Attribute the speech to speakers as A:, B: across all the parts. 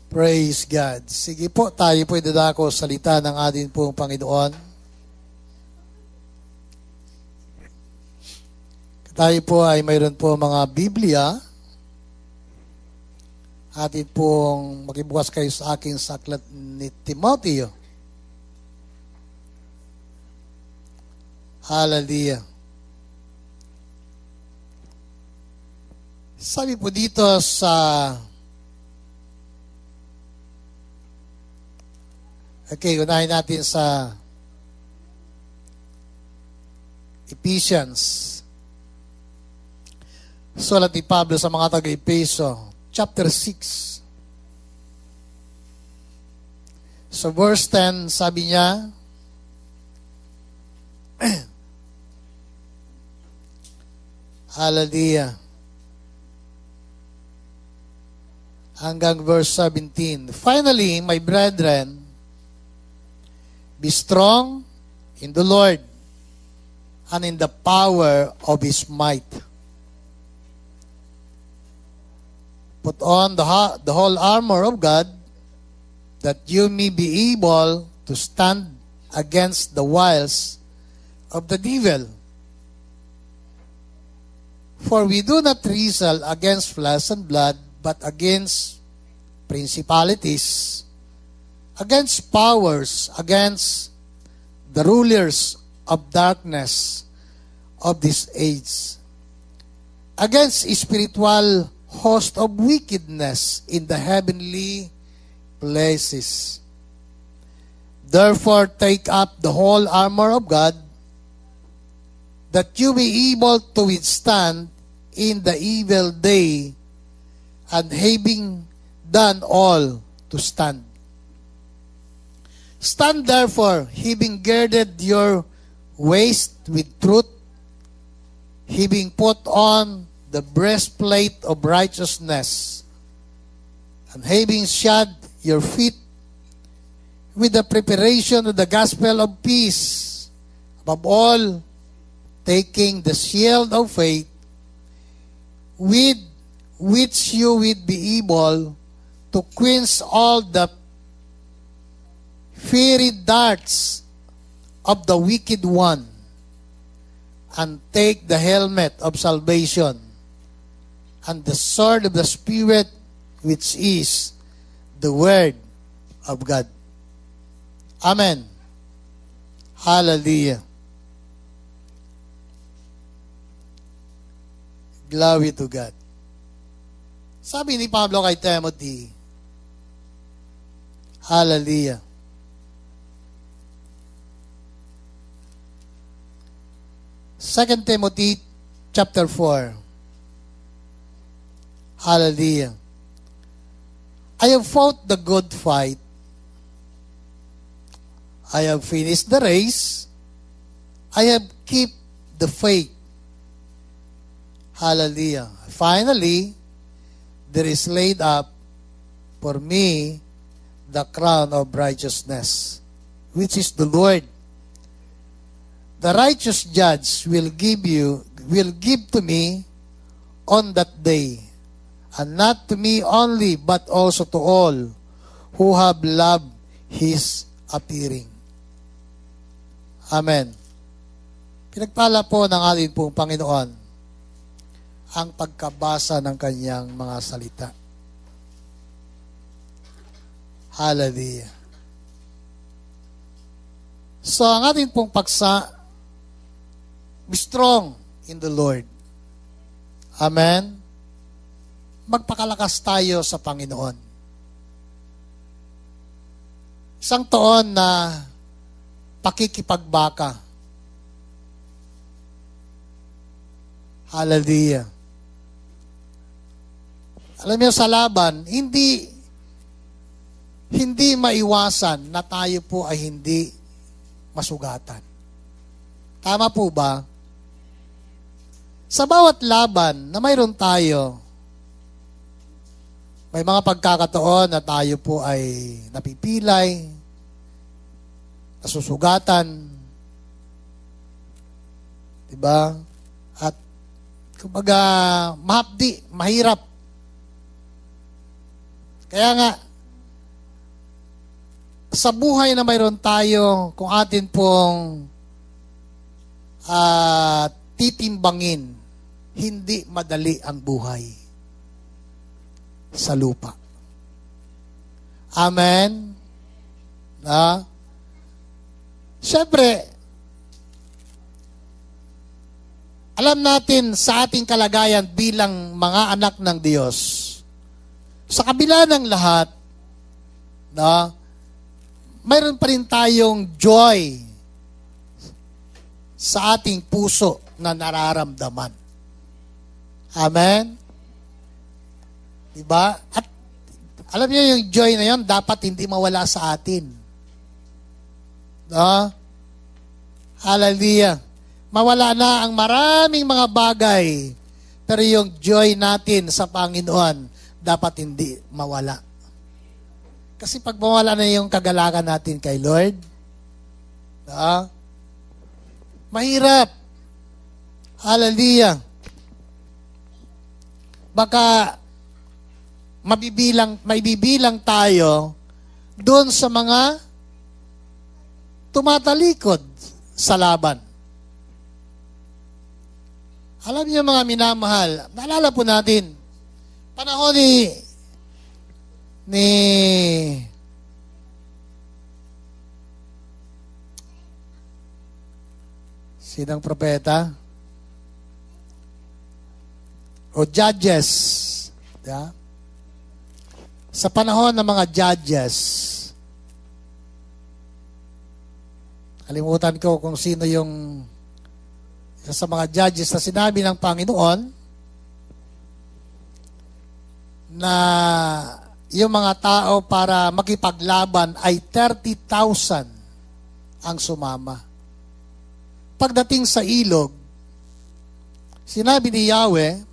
A: Praise God. Sige po, tayo po idadako salita ng ating pong Panginoon. Tayo po ay mayroon po mga Biblia. Atin pong makibukas kayo sa aking saklat ni Timoteo. Hallelujah. Sabi po dito sa unahin natin sa Ephesians. Sulat ni Pablo sa mga taga-Efeso, chapter 6. So verse 10, sabi niya, Hallelujah. Hanggang verse 17. Finally, my brethren, be strong in the Lord and in the power of His might. Put on the whole armor of God, that you may be able to stand against the wiles of the devil. For we do not wrestle against flesh and blood, but against principalities, against powers, against the rulers of darkness of this age, against spiritual host of wickedness in the heavenly places. Therefore, take up the whole armor of God, that you be able to withstand in the evil day, and having done all, to stand. Stand therefore, having girded your waist with truth, having put on the breastplate of righteousness, and having shod your feet with the preparation of the gospel of peace, above all, taking the shield of faith, with which you will be able to quench all the fiery darts of the wicked one, and take the helmet of salvation and the sword of the Spirit, which is the Word of God. Amen. Hallelujah. Glory to God. Sabi ni Pablo kay Timothy, Hallelujah. Second Timothy chapter 4. Hallelujah. I have fought the good fight. I have finished the race. I have kept the faith. Hallelujah. Finally, there is laid up for me the crown of righteousness, which is the Lord. The righteous judge will give to me on that day, and not to me only, but also to all who have loved His appearing. Amen. Pinagpala po ng ating pong Panginoon ang pagkabasa ng kanyang mga salita. Hallelujah. So, ang ating pong paksa, be strong in the Lord. Amen. Magpakalakas tayo sa Panginoon. Isang taon na pakikipagbaka. Hallelujah. Alam niyo, sa laban, hindi maiwasan na tayo po ay hindi masugatan. Tama po ba? Sa bawat laban na mayroon tayo, may mga pagkakataon na tayo po ay napipilay, nasusugatan, diba? At kumbaga, mahapdi, mahirap. Kaya nga, sa buhay na mayroon tayo, kung atin pong titimbangin, hindi madali ang buhay sa lupa. Amen? Siyempre, alam natin sa ating kalagayan bilang mga anak ng Diyos, sa kabila ng lahat, mayroon pa rin tayong joy sa ating puso na nararamdaman. Amen? Diba? At alam niyo yung joy na yun, dapat hindi mawala sa atin. Hallelujah. Mawala na ang maraming mga bagay, pero yung joy natin sa Panginoon, dapat hindi mawala. Kasi pag mawala na yung kagalakan natin kay Lord, mahirap. Hallelujah. Baka maibibilang tayo doon sa mga tumatalikod sa laban. Alam niyo mga minamahal, naalala po natin, panahon ni sinang propeta? O judges. Yeah? Sa panahon ng mga judges, kalimutan ko kung sino yung isa sa mga judges na sinabi ng Panginoon na yung mga tao para makipaglaban ay 30,000 ang sumama. Pagdating sa ilog, sinabi ni Yahweh,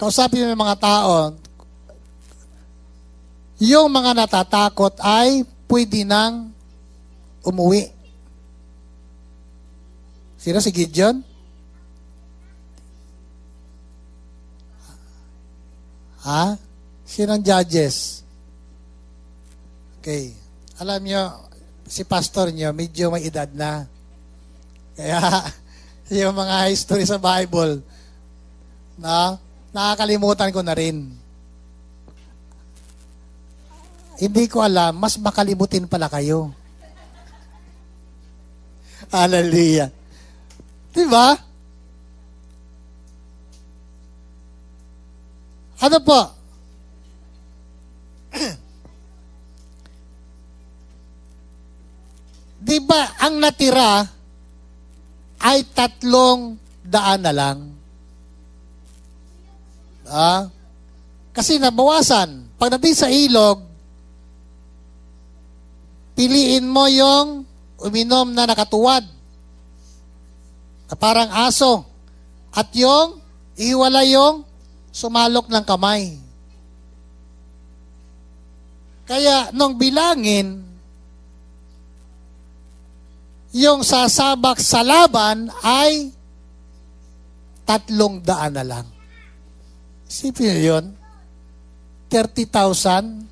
A: kausapin mo yung mga tao, yung mga natatakot ay pwede nang umuwi. Sino si Gideon? Sino ang judges? Okay. Alam nyo, si pastor nyo, medyo may edad na. Kaya, yung mga history sa Bible, nakakalimutan ko na rin. Hindi ko alam, mas makalimutin pala kayo. Hallelujah. Diba? Ano po? Diba ang natira ay 300 na lang? Kasi nabawasan. Pagdating sa ilog, piliin mo yung uminom na nakatuwad, na parang aso, at yung ihiwala yung sumalok ng kamay. Kaya nung bilangin, yung sasabak sa laban ay 300 na lang. Isipin nyo yun, 30,000.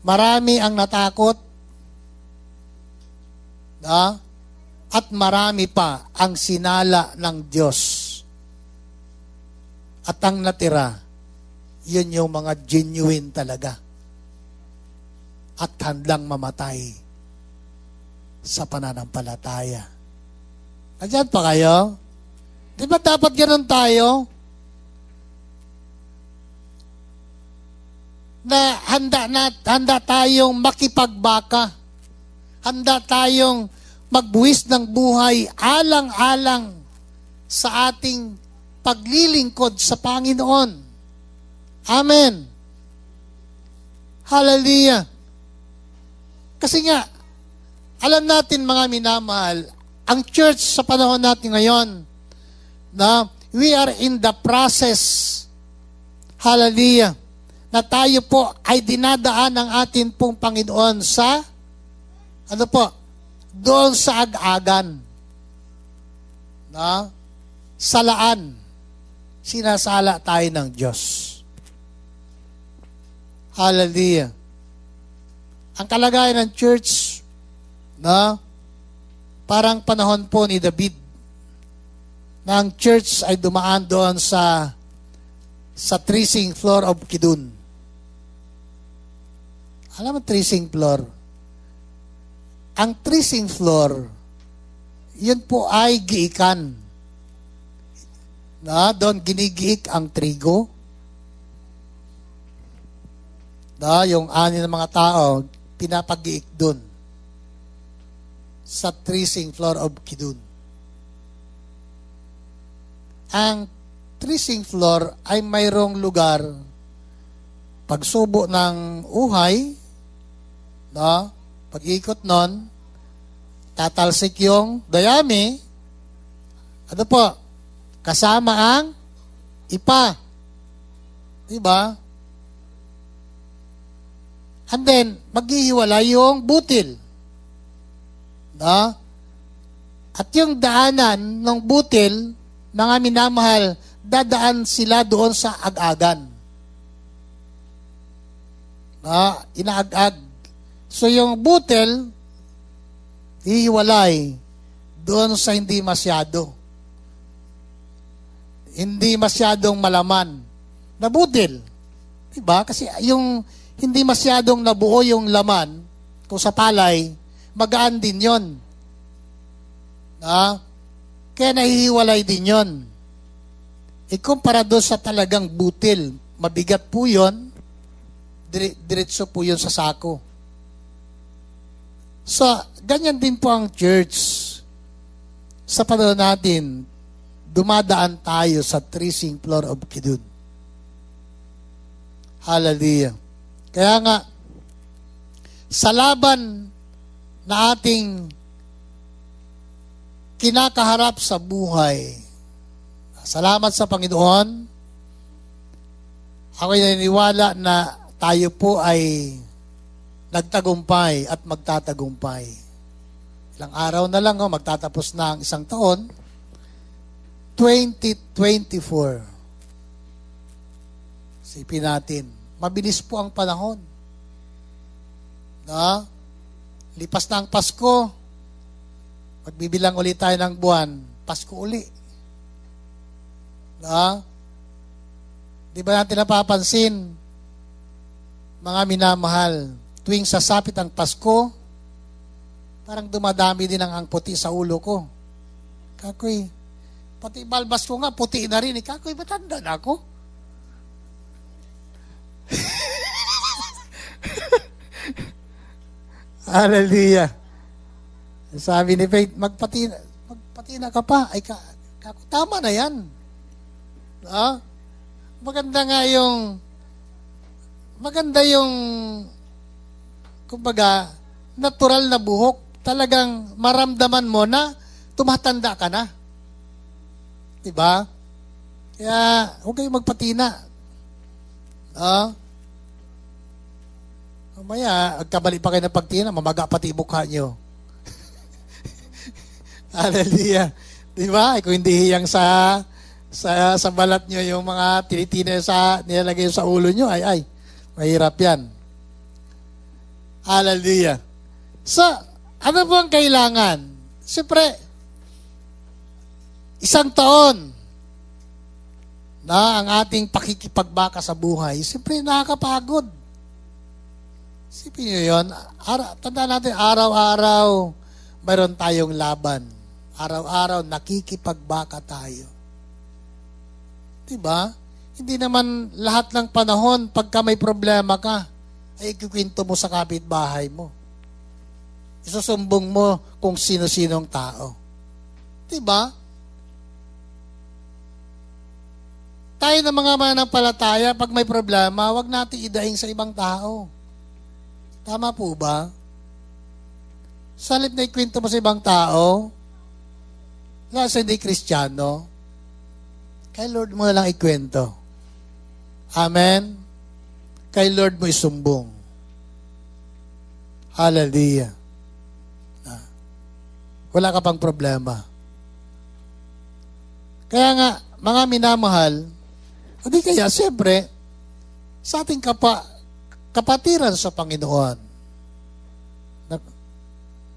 A: Marami ang natakot, at marami pa ang sinala ng Diyos. At ang natira, yun yung mga genuine talaga. At handang mamatay sa pananampalataya. Nandiyan pa kayo? Di ba dapat ganun tayo? Na handa tayong makipagbaka. Handa tayong magbuwis ng buhay alang-alang sa ating paglilingkod sa Panginoon. Amen. Hallelujah. Kasi nga, alam natin mga minamahal, ang church sa panahon natin ngayon, na we are in the process, hallelujah, na tayo po ay dinadaan ng atin pong Panginoon sa, doon sa ag-agan, salaan, sinasala tayo ng Diyos. Hallelujah. Ang kalagayan ng church, no? Parang panahon po ni David, na ang church ay dumaan doon sa threshing floor of Kidon. Alam mo, threshing floor? Ang threshing floor, yun po ay giikan. Na, doon ginigiik ang trigo. Na, yung ani ng mga tao, pinapagiik doon sa threshing floor of Kidon. Ang threshing floor ay mayroong lugar pagsubo ng uhay, no? Pag-ikot nun, tatalsik yung dayami, ano po, kasama ang ipa. Diba? And then, maghihiwala yung butil. No? At yung daanan ng butil, mga minamahal, dadaan sila doon sa ag-agan. No? Inaag-ag. So yung butil, hihiwalay doon sa hindi masyado. Hindi masyadong malaman na butil. Diba? Kasi yung hindi masyadong nabuo yung laman, kung sa palay, magaan din yon. Kaya nahihiwalay din yon. Ikumpara doon sa talagang butil, mabigat po yon, diretso po yon sa sako. So, ganyan din po ang church. Sa panahon natin, dumadaan tayo sa threshing floor of Kidon. Hallelujah. Kaya nga, sa laban na ating kinakaharap sa buhay, salamat sa Panginoon, ako'y naniniwala na tayo po ay nagtagumpay at magtatagumpay. Ilang araw na lang, magtatapos na ang isang taon, 2024. Isipin natin, mabilis po ang panahon. Lipas na ang Pasko, magbibilang ulit tayo ng buwan, Pasko uli. Di ba natin napapansin, mga minamahal, tuwing sasapit ang Pasko, parang dumadami din ang puti sa ulo ko. Kakoy, pati balbas ko nga, puti na rin. Kakoy, matanda na ako. Hallelujah. Sabi ni Faith, magpati na ka pa. Ay, kako, tama na yan. Maganda yung kumbaga, natural na buhok. Talagang maramdaman mo na tumatanda ka na. Diba? Kaya, huwag kayong magpatina. Mamaya, agkabali pa kayo ng pagtina, mamaga pati mukha nyo. Hallelujah. Diba? Kung hindi hiyang sa balat nyo yung mga tinitina nilalagay sa ulo nyo, ay, mahirap yan. Hallelujah. So, ano po ang kailangan? Siyempre, isang taon na ang ating pakikipagbaka sa buhay, siyempre nakakapagod. Isipin nyo yun. Tandaan natin, araw-araw, mayroon tayong laban. Araw-araw, nakikipagbaka tayo. Diba? Hindi naman lahat ng panahon, pagka may problema ka, ay ikukwento mo sa kapitbahay mo. Isusumbong mo kung sino-sinong tao. Diba? Tayo na mga mananampalataya, pag may problema, wag natin idaing sa ibang tao. Tama po ba? Sa halip na ikwento mo sa ibang tao, sa hindi Kristiyano, kay Lord mo na lang ikwento. Amen? Kay Lord mo isumbong. Hallelujah. Wala ka pang problema. Kaya nga, mga minamahal, hindi kaya, siyempre, sa ating kapatiran sa Panginoon na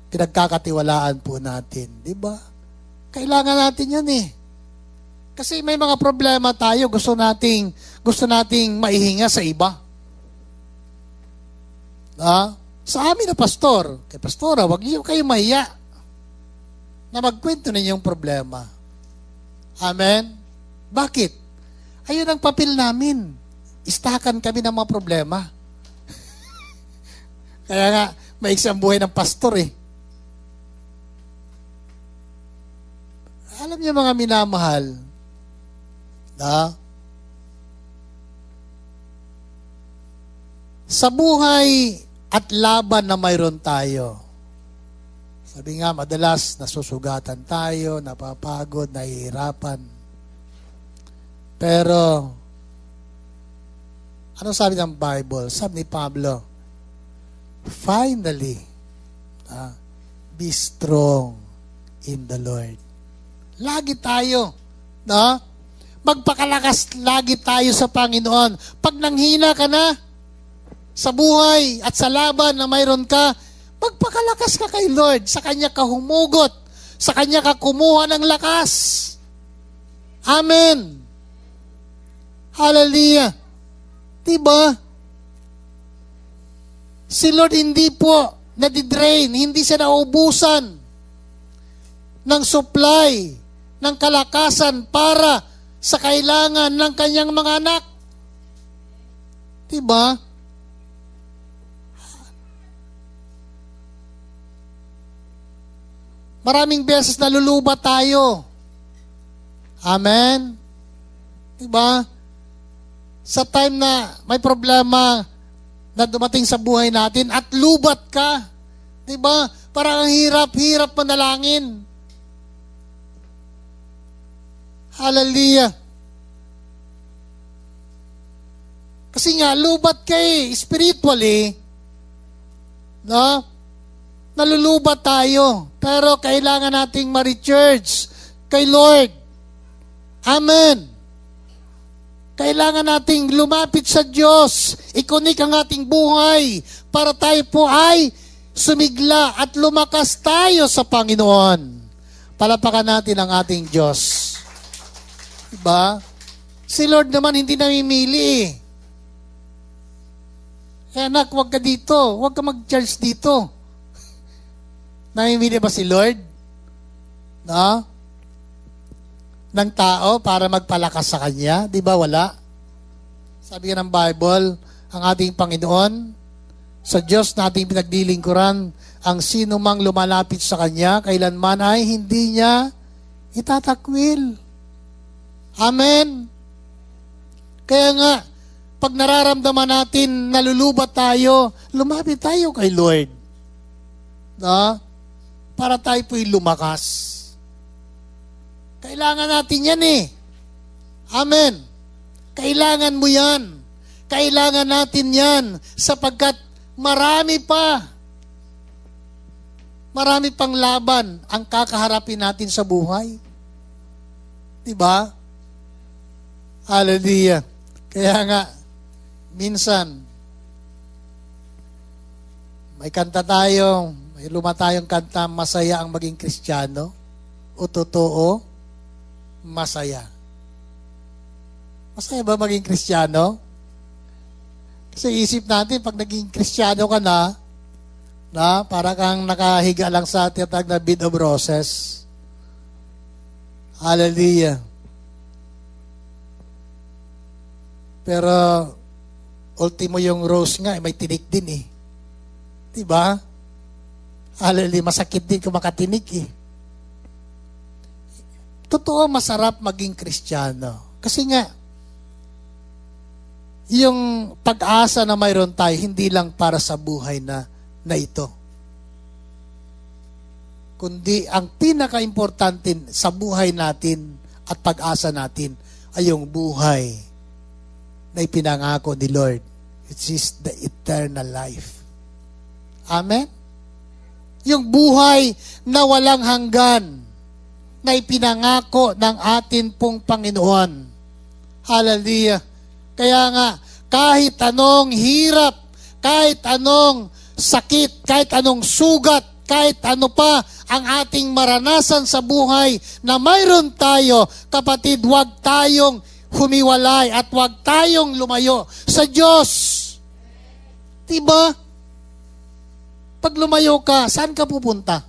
A: pinagkakatiwalaan po natin. Di ba? Kailangan natin yun eh. Kasi may mga problema tayo, gusto nating maihinga sa iba. Sa amin na pastor, kay pastora, wag niyo kayo mahiya na magkwento ninyong problema. Amen? Bakit? Ayun ang papel namin. Istakan kami ng mga problema. Kaya nga, maiksi ang buhay ng pastor eh. Alam niyo mga minamahal, sa buhay at laban na mayroon tayo, sabi nga, madalas nasusugatan tayo, napapagod, nahihirapan. Pero, ano sabi ng Bible? Sabi ni Pablo, finally, be strong in the Lord. Lagi tayo, magpakalakas lagi tayo sa Panginoon. Pag nanghina ka na sa buhay at sa laban na mayroon ka, magpakalakas ka kay Lord. Sa Kanya ka humugot. Sa Kanya ka kumuha ng lakas. Amen. Hallelujah. Diba? Si Lord hindi po nadidrain, hindi siya naubusan ng supply, ng kalakasan para sa kailangan ng kanyang mga anak. Diba? Maraming beses nalulubat tayo. Amen? Diba? Sa time na may problema na dumating sa buhay natin at lubat ka. Diba? Parang ang hirap-hirap manalangin. Hallelujah. Kasi nga, lubat ka eh, spiritually, nalulubat tayo. Pero kailangan nating ma-recharge kay Lord. Amen. Kailangan nating lumapit sa Diyos, ikonik ang ating buhay para tayo po ay sumigla at lumakas tayo sa Panginoon. Palapakan natin ang ating Diyos. Diba? Si Lord naman hindi namimili eh. Anak, huwag ka dito. Huwag ka mag-charge dito. Namimili ba si Lord? Ng tao para magpalakas sa Kanya? Di ba wala? Sabi ng Bible, ang ating Panginoon, sa Diyos na ating pinaglilingkuran, ang sino mang lumalapit sa Kanya, kailanman ay hindi niya itatakwil. Amen? Kaya nga, pag nararamdaman natin, nalulubat tayo, lumapit tayo kay Lord. Para tayo po'y lumakas. Kailangan natin yan eh. Amen. Kailangan mo yan. Kailangan natin yan sapagkat marami pang laban ang kakaharapin natin sa buhay. Diba? Hallelujah. Kaya nga, minsan, may kanta tayo, may luma tayong kanta, masaya ang maging Kristiyano. O totoo, masaya. Masaya ba maging Kristiyano? Kasi isip natin, pag naging Kristiyano ka na para kang nakahiga lang sa tinatawag na bed of roses. Hallelujah. Pero, ultimo yung rose nga, may tinik din eh. Diba? Hallelujah, masakit din kung makatinik eh. Totoo, masarap maging Kristiyano. Kasi nga, yung pag-asa na mayroon tayo, hindi lang para sa buhay na ito. Kundi ang pinaka-importante sa buhay natin at pag-asa natin ay yung buhay na ipinangako ni Lord, which is the eternal life. Amen? Yung buhay na walang hanggan na ipinangako ng atin pong Panginoon. Hallelujah. Kaya nga, kahit anong hirap, kahit anong sakit, kahit anong sugat, kahit ano pa ang ating maranasan sa buhay na mayroon tayo, kapatid, huwag tayong humiwalay at huwag tayong lumayo sa Diyos. Diba? Pag lumayo ka, saan ka pupunta?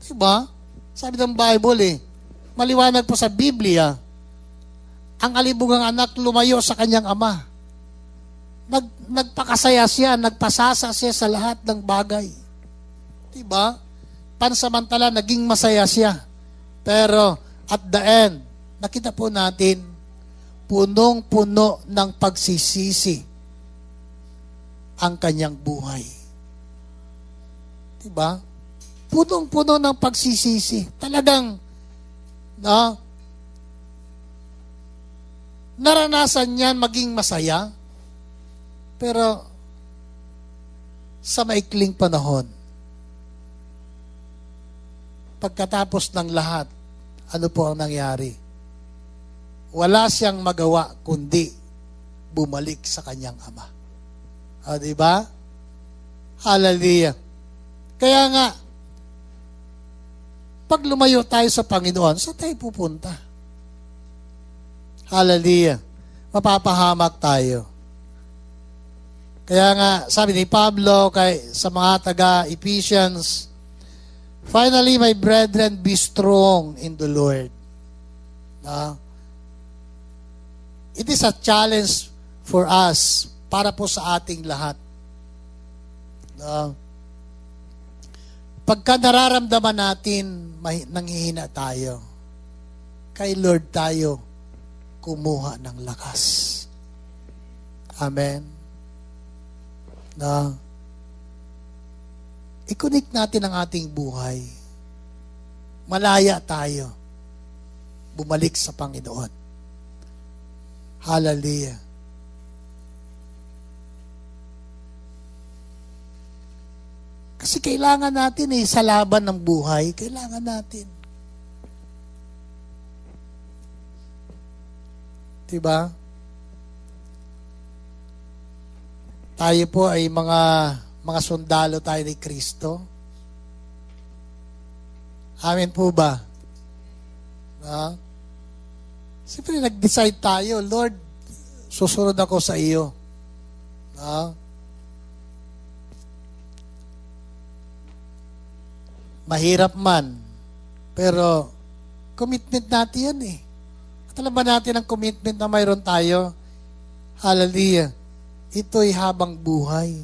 A: Diba? Sabi ng Bible maliwanag po sa Biblia, ang alibugang anak lumayo sa kanyang ama. Nagpakasaya siya, nagpasasa siya sa lahat ng bagay. Diba? Pansamantala, naging masaya siya. Pero at the end, nakita po natin, punong-puno ng pagsisisi ang kanyang buhay. Diba? Punong-puno ng pagsisisi. Talagang, naranasan niyan maging masaya, pero sa maikling panahon, pagkatapos ng lahat, ano po ang nangyari? Wala siyang magawa kundi bumalik sa kanyang ama. Diba? Hallelujah. Kaya nga, pag lumayo tayo sa Panginoon, saan tayo pupunta? Hallelujah. Mapapahamak tayo. Kaya nga, sabi ni Pablo sa mga taga-Ephesians, finally, my brethren, be strong in the Lord. It is a challenge for us, para po sa ating lahat. Pagka nararamdaman natin, nanghihina tayo, kay Lord tayo kumuha ng lakas. Amen. I-connect natin ang ating buhay. Malaya tayo. Bumalik sa Panginoon. Hallelujah. Kasi kailangan natin sa laban ng buhay, kailangan natin. Diba? Tayo po ay mga sundalo tayo ni Kristo. Amen po ba? Siyempre nag-decide tayo, Lord, susunod ako sa iyo. Mahirap man, pero commitment natin yan At alam ba natin ang commitment na mayroon tayo? Hallelujah. Ito'y habang buhay.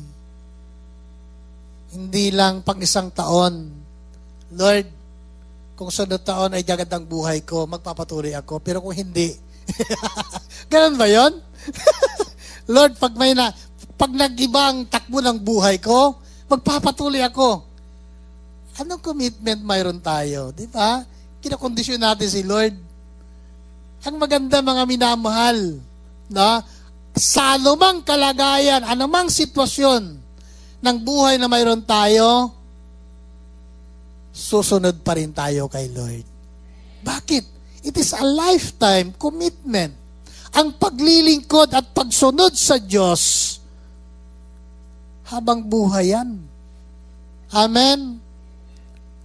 A: Hindi lang pang isang taon. Lord, kung sunod taon ay gagandang buhay ko, magpapatuloy ako. Pero kung hindi, ganun ba yun? Lord, pag nag-iba ang takbo ng buhay ko, magpapatuloy ako. Anong commitment mayroon tayo? Di ba? Kinakondisyon natin si Lord. Ang maganda, mga minamahal, sa anumang kalagayan, anumang sitwasyon ng buhay na mayroon tayo, susunod pa rin tayo kay Lord. Bakit? It is a lifetime commitment. Ang paglilingkod at pagsunod sa Diyos, habang buhay yan. Amen?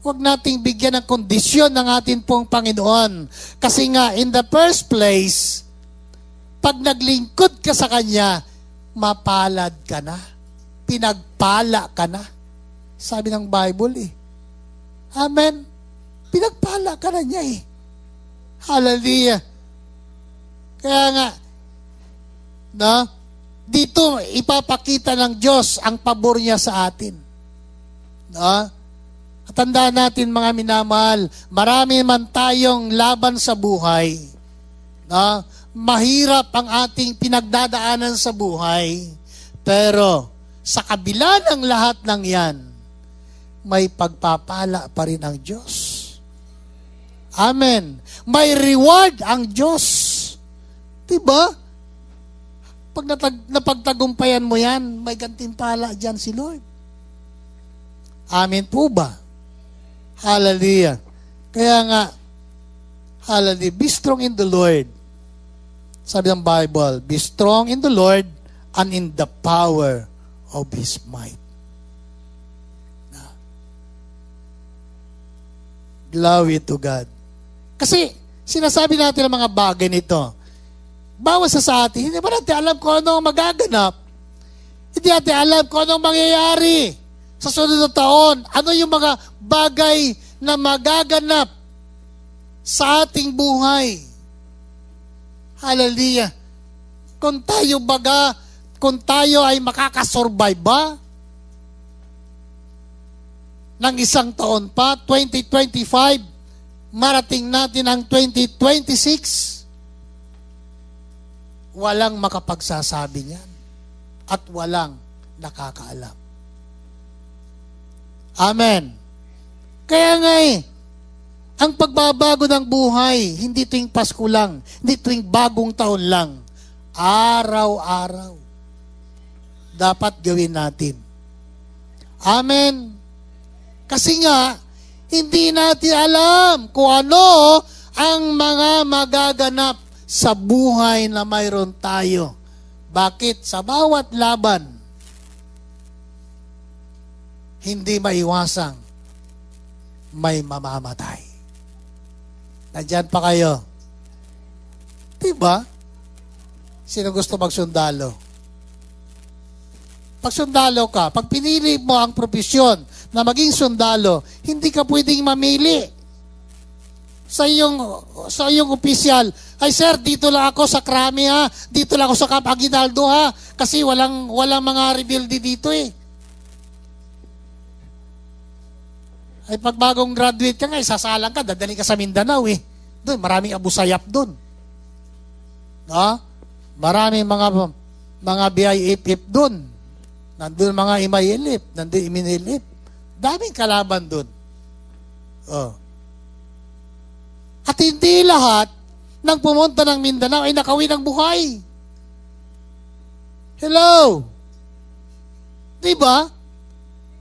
A: Huwag nating bigyan ng kondisyon ng atin pong Panginoon. Kasi nga, in the first place, pag naglingkod ka sa Kanya, mapalad ka na. Pinagpala ka na. Sabi ng Bible Amen? Pinagpala ka na niya Hallelujah. Kaya nga, dito ipapakita ng Diyos ang pabor niya sa atin. At tandaan natin, mga minamahal, marami man tayong laban sa buhay. Mahirap ang ating pinagdadaanan sa buhay. Pero sa kabila ng lahat ng yan, may pagpapala pa rin ang Diyos. Amen. May reward ang Diyos. Diba? Pag napagtagumpayan mo yan, may gantimpala dyan si Lord. Amen po ba? Hallelujah. Kaya nga, hallelujah, be strong in the Lord. Sabi ng Bible, be strong in the Lord and in the power of His might. Glory to God. Kasi, sinasabi natin ang mga bagay nito. Bawat sa atin, hindi ba natin alam kung ano ang magaganap? Hindi natin alam kung ano ang mangyayari sa sunod na taon. Ano yung mga bagay na magaganap sa ating buhay. Hallelujah. Kung tayo ay makakasurvive ba ng isang taon pa, 2025, marating natin ang 2026, walang makapagsasabi niyan at walang nakakaalam. Amen. Kaya nga ang pagbabago ng buhay, hindi tuwing Pasko lang, hindi tuwing bagong taon lang, araw-araw dapat gawin natin. Amen. Kasi nga, hindi natin alam kung ano ang mga magaganap sa buhay na mayroon tayo. Bakit? Sa bawat laban, hindi maiwasang may mamamatay. Nandyan pa kayo. Diba? Sino gusto magsundalo? Pag sundalo ka, pag pinili mo ang profesyon na maging sundalo, hindi ka pwedeng mamili sa iyong opisyal. Ay sir, dito lang ako sa Krami ha, dito lang ako sa Camp Aguinaldo ha, kasi walang mga rebelde dito eh. Ay pag bagong graduate ka nga, isasalang ka, dadaling ka sa Mindanao eh. Doon, maraming abusayap doon. No? Maraming mga BIFF doon. Nandun mga imayilip, nandun iminilip. Daming kalaban doon. Oh. At hindi lahat ng pumunta ng Mindanao ay nakawin ng buhay. Hello? Diba?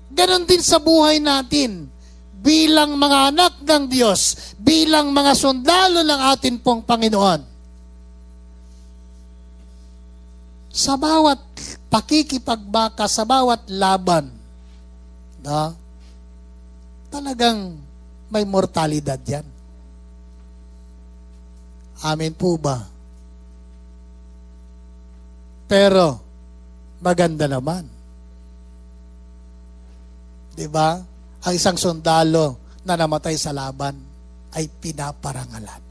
A: Ganon din sa buhay natin. Bilang mga anak ng Diyos, bilang mga sundalo ng atin pong Panginoon. Sa bawat pakikipagbaka, sa bawat laban, no? Talagang may mortalidad yan. Amen po ba? Pero, maganda naman. Diba? Ang isang sundalo na namatay sa laban ay pinaparangalan.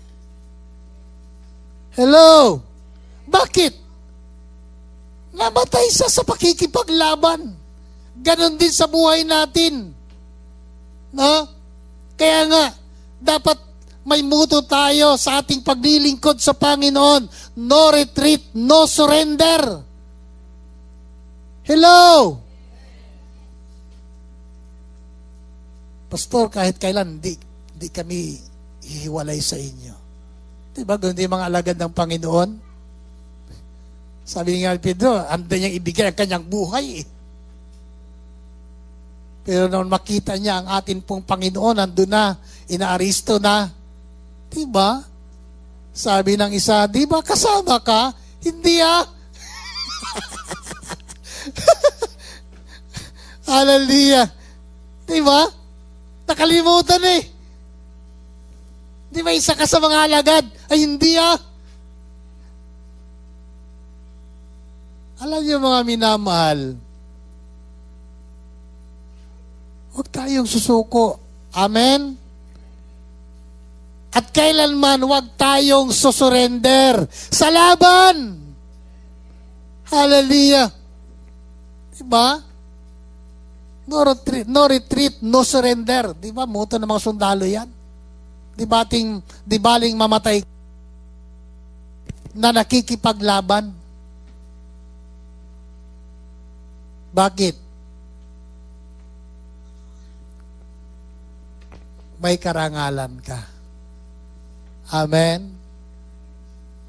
A: Hello? Bakit? Namatay siya sa pakikipaglaban. Ganon din sa buhay natin. No? Kaya nga, dapat may muto tayo sa ating paglilingkod sa Panginoon. No retreat, no surrender. Hello? Pastor, kahit kailan, di kami hihiwalay sa inyo. Diba, ganun din mga alagad ng Panginoon? Sabi nga Pedro, handa niyang ibigay ang kanyang buhay. Pero nung makita niya ang atin pong Panginoon, nandun na, inaaristo na. Diba? Sabi ng isa, diba kasama ka? Hindi ah. Hallelujah. Diba? Nakalimutan eh. Di ba isa ka sa mga alagad? Ay hindi ah. Alam niyo mga minamahal, huwag tayong susuko. Amen? At kailanman huwag tayong susurrender sa laban. Hallelujah. Diba? No retreat, no surrender. Diba? Muto ng mga sundalo yan. Di baling mamatay na nakikipaglaban. Bakit? May karangalan ka. Amen?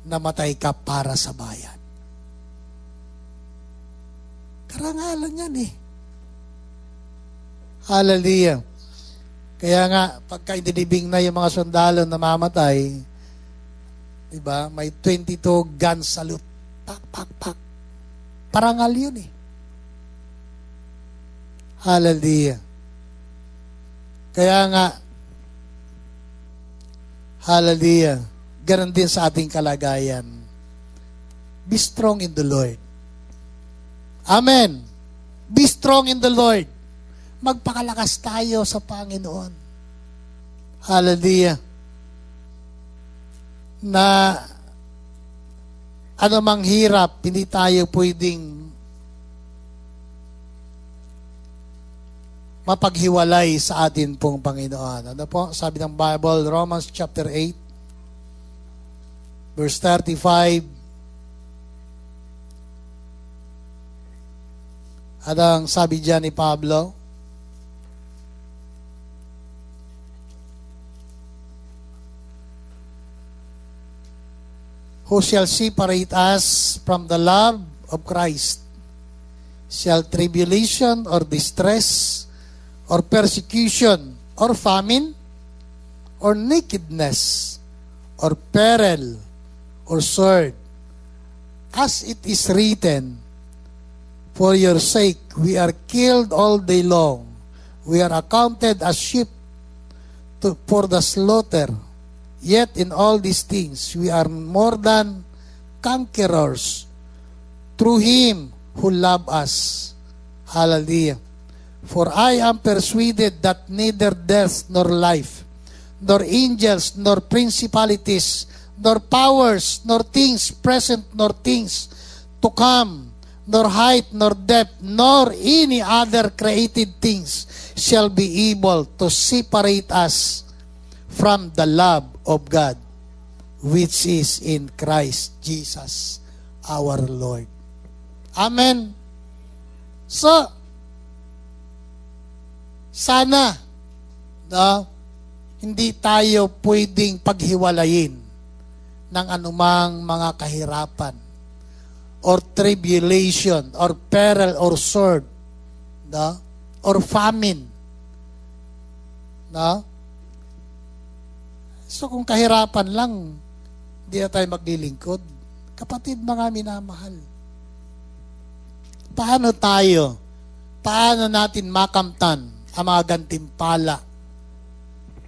A: Namatay ka para sa bayan. Karangalan yan eh. Hallelujah. Kaya nga, pagka inilibing na yung mga sundalo na mamatay, diba, may 22 gun salute. Pak, pak, pak. Parangal yun eh. Hallelujah. Kaya nga, hallelujah, ganun din sa ating kalagayan. Be strong in the Lord. Amen. Be strong in the Lord. Magpakalakas tayo sa Panginoon. Hallelujah. Na anumang hirap, hindi tayo pwedeng mapaghiwalay sa atin pong Panginoon. Ano po? Sabi ng Bible, Romans chapter 8, verse 35. Anong sabi dyan ni Pablo? Who shall separate us from the love of Christ? Shall tribulation or distress or persecution or famine or nakedness or peril or sword? As it is written, for your sake we are killed all day long. We are accounted as sheep for the slaughter. Yet in all these things, we are more than conquerors through Him who loved us. Hallelujah. For I am persuaded that neither death nor life, nor angels, nor principalities, nor powers, nor things present, nor things to come, nor height, nor depth, nor any other created things shall be able to separate us from the love of God, which is in Christ Jesus, our Lord. Amen. So, sana, no, hindi tayo pwedeng paghiwalayin ng anumang mga kahirapan or tribulation or peril or sword, no, or famine. No? So kung kahirapan lang, hindi na tayo maglilingkod. Kapatid, mga minamahal, paano natin makamtan ang mga gantimpala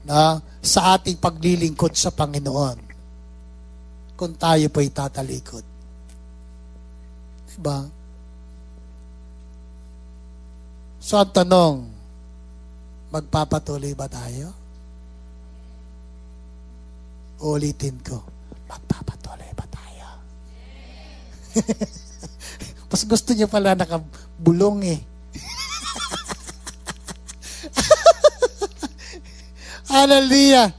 A: na sa ating paglilingkod sa Panginoon kung tayo po'y tatalikod? Diba? So ang tanong, magpapatuloy ba tayo? Ulitin ko, magpapatuloy ba tayo? Mas gusto niyo pala nakabulong eh. Hallelujah.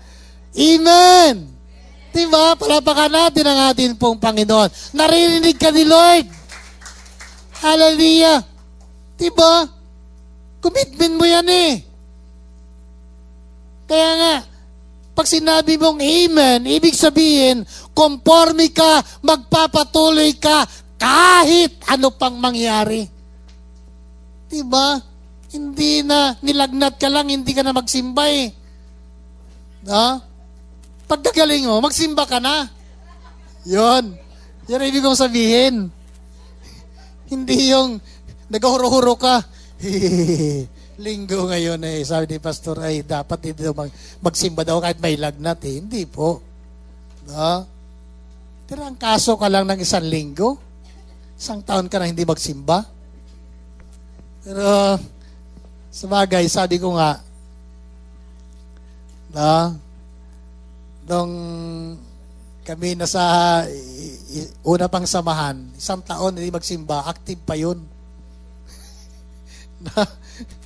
A: Amen. Diba? Palapakan natin ang atin pong Panginoon. Naririnig ka ni Lord. Hallelujah. Diba? Commitment mo yan eh. Kaya nga, pag sinabi mong amen, ibig sabihin, conforme ka, magpapatuloy ka, kahit ano pang mangyari. Diba? Hindi na, nilagnat ka lang, hindi ka na magsimba eh. No? Pagkagaling mo, magsimba ka na. Yun. Yan ang ibig kong sabihin. Hindi yung nag-huro-huro ka. Linggo ngayon eh, sabi ni Pastor ay dapat hindi magsimba daw kahit may lagnat eh. Hindi po. No? Pero ang kaso ka lang ng isang linggo, isang taon ka na hindi magsimba. Pero sa bagay, sabi ko nga, no, nung kami nasa una pang samahan, isang taon hindi magsimba, active pa yun.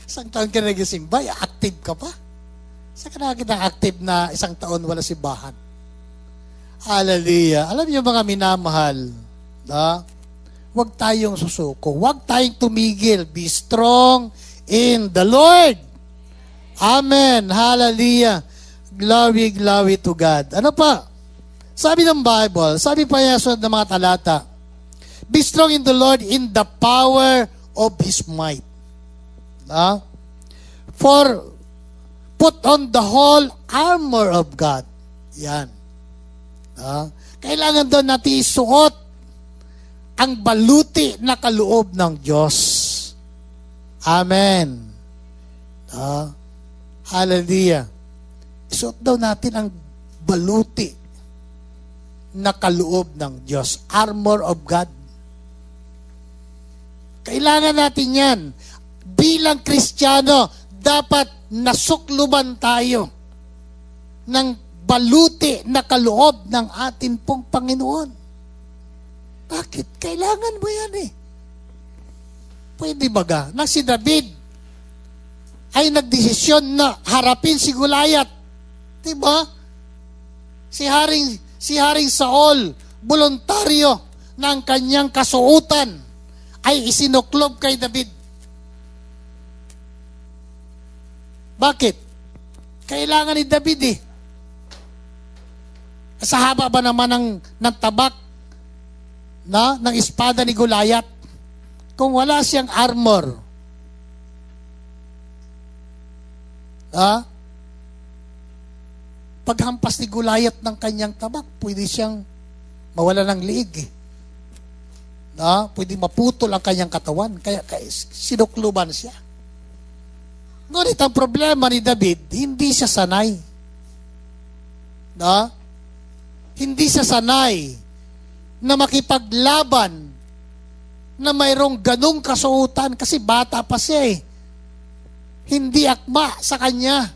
A: Isang taon ka na nagsimba, active ka pa. Saan ka nakakita active na isang taon wala simbahan? Hallelujah. Alam niyo mga minamahal, no? Huwag tayong susuko. Huwag tayong tumigil. Be strong in the Lord. Amen. Hallelujah. Glory, glory to God. Ano pa? Sabi ng Bible, sabi pa niya sa mga talata, be strong in the Lord in the power of His might. For put on the whole armor of God. Yan. Kailangan doon natin isuot ang baluti na kaloob ng Diyos. Amen. Hallelujah. Isuot daw natin ang baluti na kaloob ng Diyos. Armor of God. Kailangan natin yan. Bilang Kristiyano, dapat nasukluban tayo ng baluti na kaloob ng atin pong Panginoon. Bakit? Kailangan mo yan eh. Pwede baga na si David ay nagdesisyon na harapin si Goliath. Diba? Si Haring Saul, voluntaryo ng kanyang kasuotan ay isinuklob kay David. Bakit? Kailangan ni David eh. Sa haba ba naman ng tabak ng espada ni Goliath? Kung wala siyang armor, paghampas ni Goliath ng kanyang tabak, pwede siyang mawala ng liig eh. Pwede maputol ang kanyang katawan, kaya sinukluban siya. Ngunit ang problema ni David, hindi siya sanay. Hindi siya sanay na makipaglaban na mayroong ganong kasuotan kasi bata pa siya eh. Hindi akma sa kanya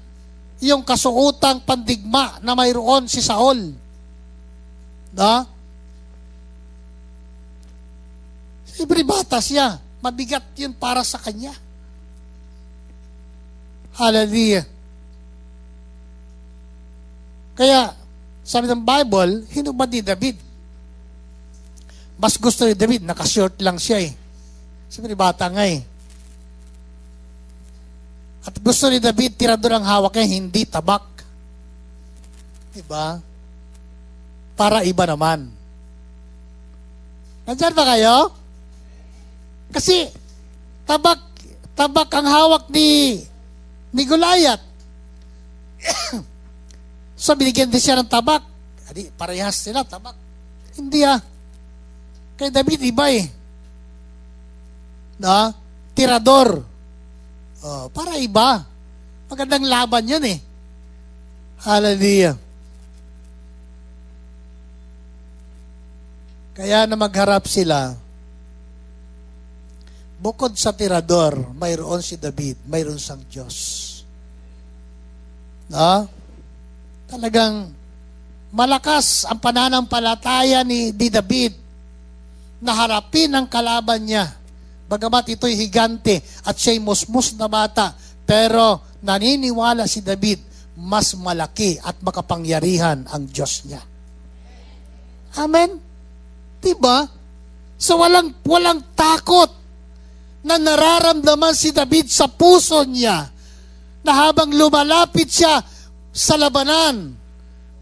A: yung kasuotang pandigma na mayroon si Saul. Siyempre bata siya. Mabigat yun para sa kanya. Hallelujah. Kaya, sabi ng Bible, hinubad ni David. Mas gusto ni David, nakashort lang siya eh. Siyempre bata nga eh. At gusto ni David, tirador ang hawak niya, hindi tabak. Diba? Para iba naman. Nandyan ba kayo? Kasi, tabak ang hawak ni Goliath. So, binigyan din siya ng tabak. Parehas sila, tabak. Hindi Kay David, iba eh. Tirador. Para iba. Magandang laban yun eh. Hallelujah. Kaya na magharap sila, bukod sa tirador, mayroon si David, mayroon siyang Diyos. Talagang malakas ang pananampalataya ni David na harapin ang kalaban niya. Bagamat ito'y higante at siya'y musmus na bata, pero naniniwala si David, mas malaki at makapangyarihan ang Diyos niya. Amen? Diba? So walang takot na nararamdaman si David sa puso niya na habang lumalapit siya sa labanan.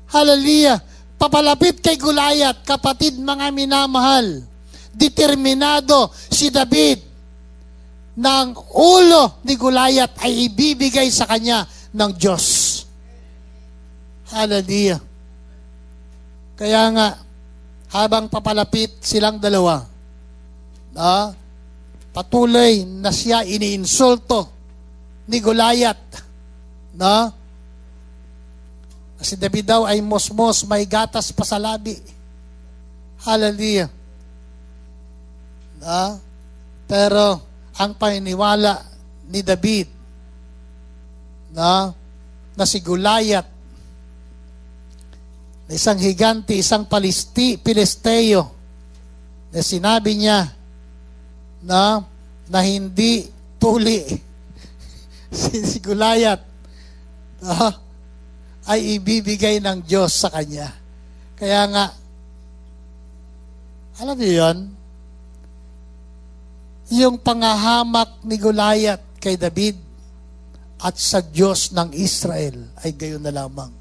A: Hallelujah! Papalapit kay Goliath, kapatid mga minamahal, determinado si David ng ulo ni Goliath ay ibibigay sa kanya ng Diyos. Hallelujah. Kaya nga, habang papalapit silang dalawa, patuloy na siya iniinsulto ni Goliath. Si David daw ay mosmos, may gatas pa sa labi. Hallelujah. Pero ang paniniwala ni David na si Goliath, na isang higante, isang Pilisteo, na sinabi niya na hindi tuli si Goliath ay ibibigay ng Diyos sa kanya. Kaya nga, alam niyo yun, yung pangahamak ni Goliath kay David at sa Diyos ng Israel ay gayon na lamang.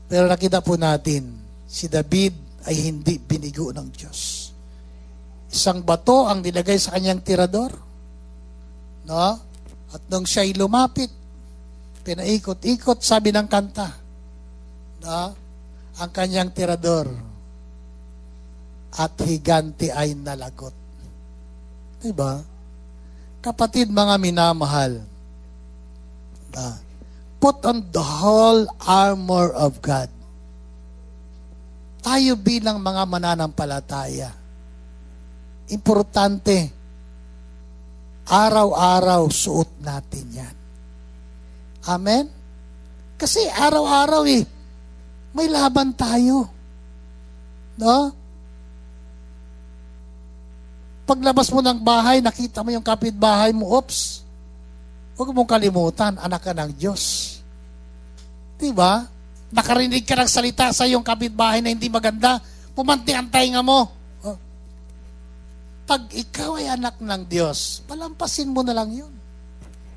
A: Pero nakita po natin, si David ay hindi binigo ng Diyos. Isang bato ang nilagay sa kanyang tirador. At nung siya'y lumapit, pinaikot-ikot, sabi ng kanta, ang kanyang tirador. at higante ay nalagot. Diba? Kapatid, mga minamahal, put on the whole armor of God. Tayo bilang mga mananampalataya, importante, araw-araw suot natin yan. Amen? Kasi araw-araw may laban tayo. No? Paglabas mo ng bahay, nakita mo yung kapitbahay mo, oops, huwag mong kalimutan, anak ka ng Diyos. Diba? Nakarinig ka ng salita sa iyong kapitbahay na hindi maganda, pumanti ang tainga mo. Pag ikaw ay anak ng Diyos, palampasin mo na lang yun.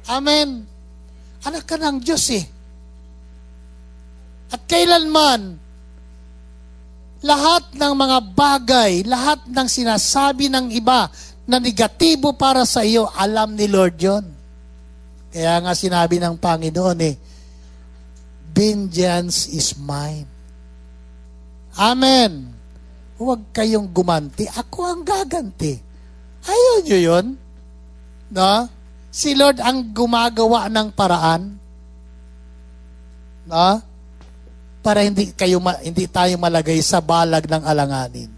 A: Amen. Anak ka ng Diyos At kailanman, lahat ng mga bagay, lahat ng sinasabi ng iba na negatibo para sa iyo, alam ni Lord yun. Kaya nga sinabi ng Panginoon vengeance is mine. Amen. Huwag kayong gumanti. Ako ang gaganti. Ayaw nyo yun? No? Si Lord ang gumagawa ng paraan. No? Para hindi tayo malagay sa balag ng alanganin.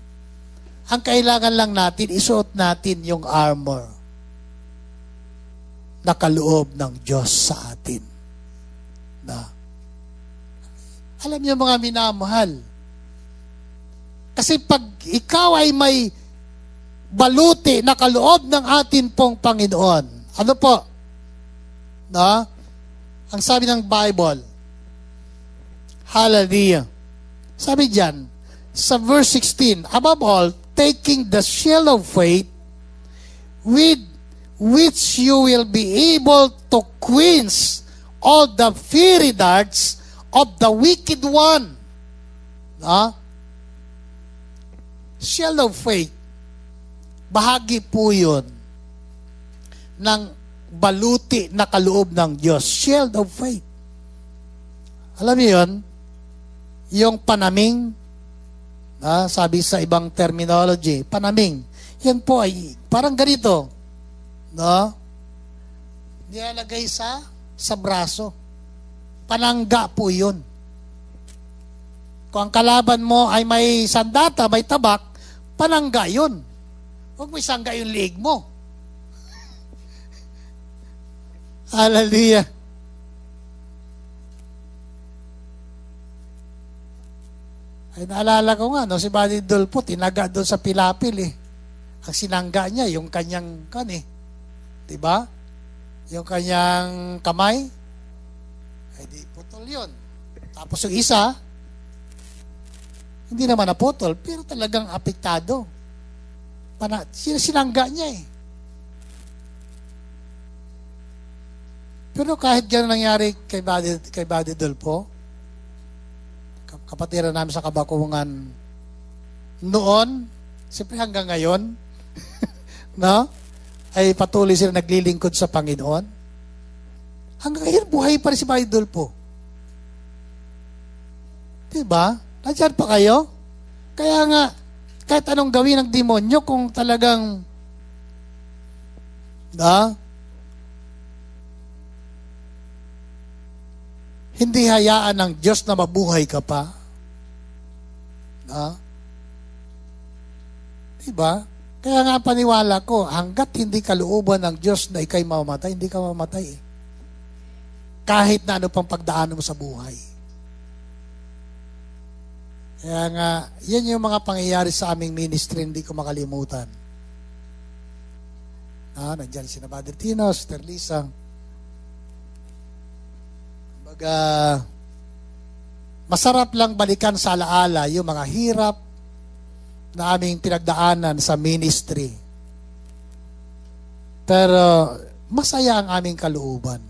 A: Ang kailangan lang natin, isuot natin yung armor na kaloob ng Diyos sa atin. No? Alam niyo mga minamahal, kasi pag ikaw ay may baluti na kaloob ng atin pong Panginoon, ano po? No? Ang sabi ng Bible, hallelujah. Sabi diyan, sa verse 16, above all, taking the shield of faith, with which you will be able to quench all the fiery darts of the wicked one. Shield of faith, bahagi po yun ng baluti na kaloob ng Diyos. Shield of faith. Alam niyo yun? Yung panaming, sabi sa ibang terminology, panaming, yan po ay parang ganito. No? Nilalagay sa braso. Panangga po yun. Kung ang kalaban mo ay may sandata, may tabak, panangga yun. Huwag mo isangga yung liig mo. Hallelujah. Ay, naalala ko nga, si Buddy Dolpo, tinaga doon sa Pilapil Ang sinangga niya, yung kanyang diba? Yung kanyang kamay, ay di putol yun. Tapos yung isa, hindi naman naputol, pero talagang apektado. Sinangga niya Pero kahit gano'n nangyari kay Buddy Dolpo, kapatiran namin sa Kabakungan noon, siyempre hanggang ngayon, no? Ay patuloy sila naglilingkod sa Panginoon. Hanggang ngayon, buhay pa rin si Buddy Dolpo. Diba? Nandiyan pa kayo? Kaya nga, kahit anong gawin ng demonyo, kung talagang hindi hayaan ng Diyos na mabuhay ka pa. Diba? Kaya nga paniwala ko, hanggat hindi kalooban ng Diyos na ikay mamamatay, hindi ka mamamatay Kahit na ano pang pagdaanan mo sa buhay. Kaya nga, yan yung mga pangyayari sa aming ministry, hindi ko makalimutan. Nandiyan si Brother Tino, Sister Lisa. Masarap lang balikan sa alaala yung mga hirap na aming pinagdaanan sa ministry. Pero masaya ang aming kalooban.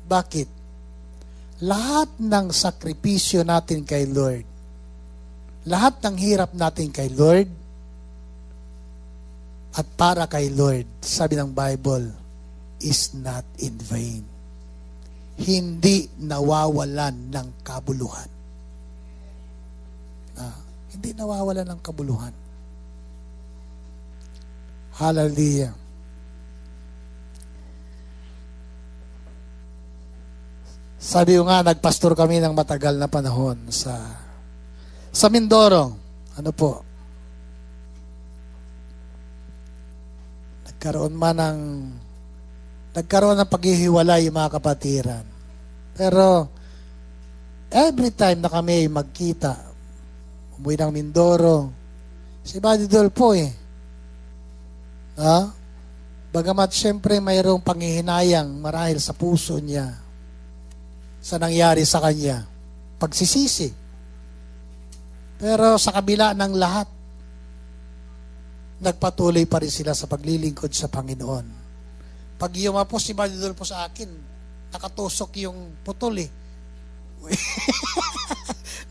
A: Bakit? Lahat ng sakripisyo natin kay Lord, lahat ng hirap natin kay Lord, at para kay Lord, sabi ng Bible, is not in vain. Hindi nawawalan ng kabuluhan. Hindi nawawalan ng kabuluhan. Hallelujah. Sabi ko nga, nagpastor kami ng matagal na panahon sa Mindoro. Ano po? Nagkaroon ng paghihiwalay yung mga kapatiran. Pero, every time na kami magkita, umuwi ng Mindoro, si Buddy Dolpo bagamat siyempre mayroong panghihinayang marahil sa puso niya sa nangyari sa kanya, pagsisisi. Pero sa kabila ng lahat, nagpatuloy pa rin sila sa paglilingkod sa Panginoon. Pag yumapos si Buddy Dolpo sa akin, nakatusok yung putol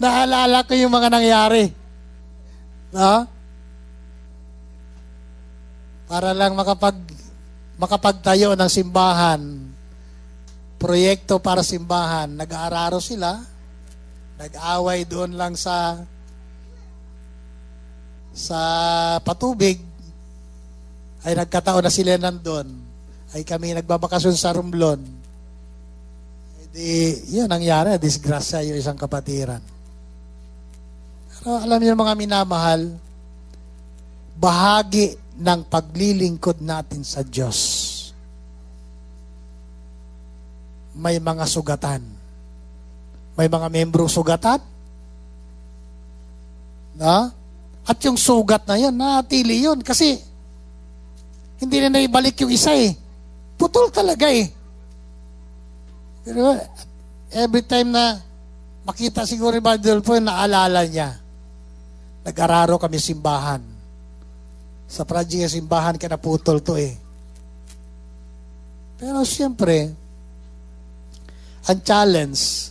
A: Naalala ko yung mga nangyari. Para lang makapagtayo ng simbahan, proyekto para simbahan, nag-aararo sila, nag-away doon lang sa patubig, ay nagkataon na sila nandun, ay kami nagbabakasyon sa Romblon. Yun nangyari, disgrasya yung isang kapatiran. Pero alam niyo mga minamahal, bahagi ng paglilingkod natin sa Diyos, may mga sugatan. May mga membrong sugatan. At yung sugat na yun, natili yun. Kasi, hindi na naibalik yung isa Putol talaga Pero, every time na makita siguro ni Badol po, naalala niya. Nag-araro kami simbahan. Sa project ng simbahan, kinaputol to Pero, siyempre, ang challenge,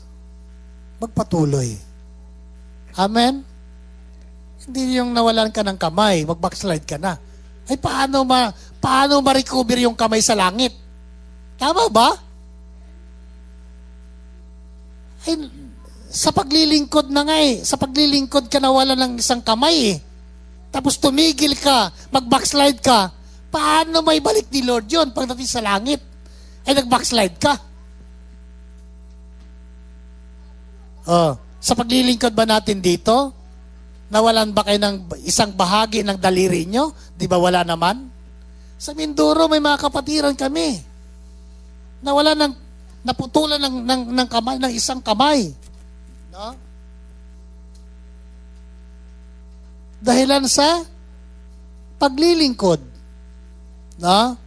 A: magpatuloy. Amen? Hindi yung nawalan ka ng kamay, mag-backslide ka na. Ay, paano ma-recover yung kamay sa langit? Tama ba? Ay, sa paglilingkod na nga sa paglilingkod ka nawalan ng isang kamay Tapos tumigil ka, mag-backslide ka. Paano may balik ni Lord yun pagdating sa langit? Ay, nag-backslide ka. Sa paglilingkod ba natin dito, nawalan ba kayo ng isang bahagi ng daliri nyo? Di ba wala naman? Sa Mindoro, may mga kapatiran kami. Naputulan ng kamay, ng isang kamay. No? Dahilan sa paglilingkod. No?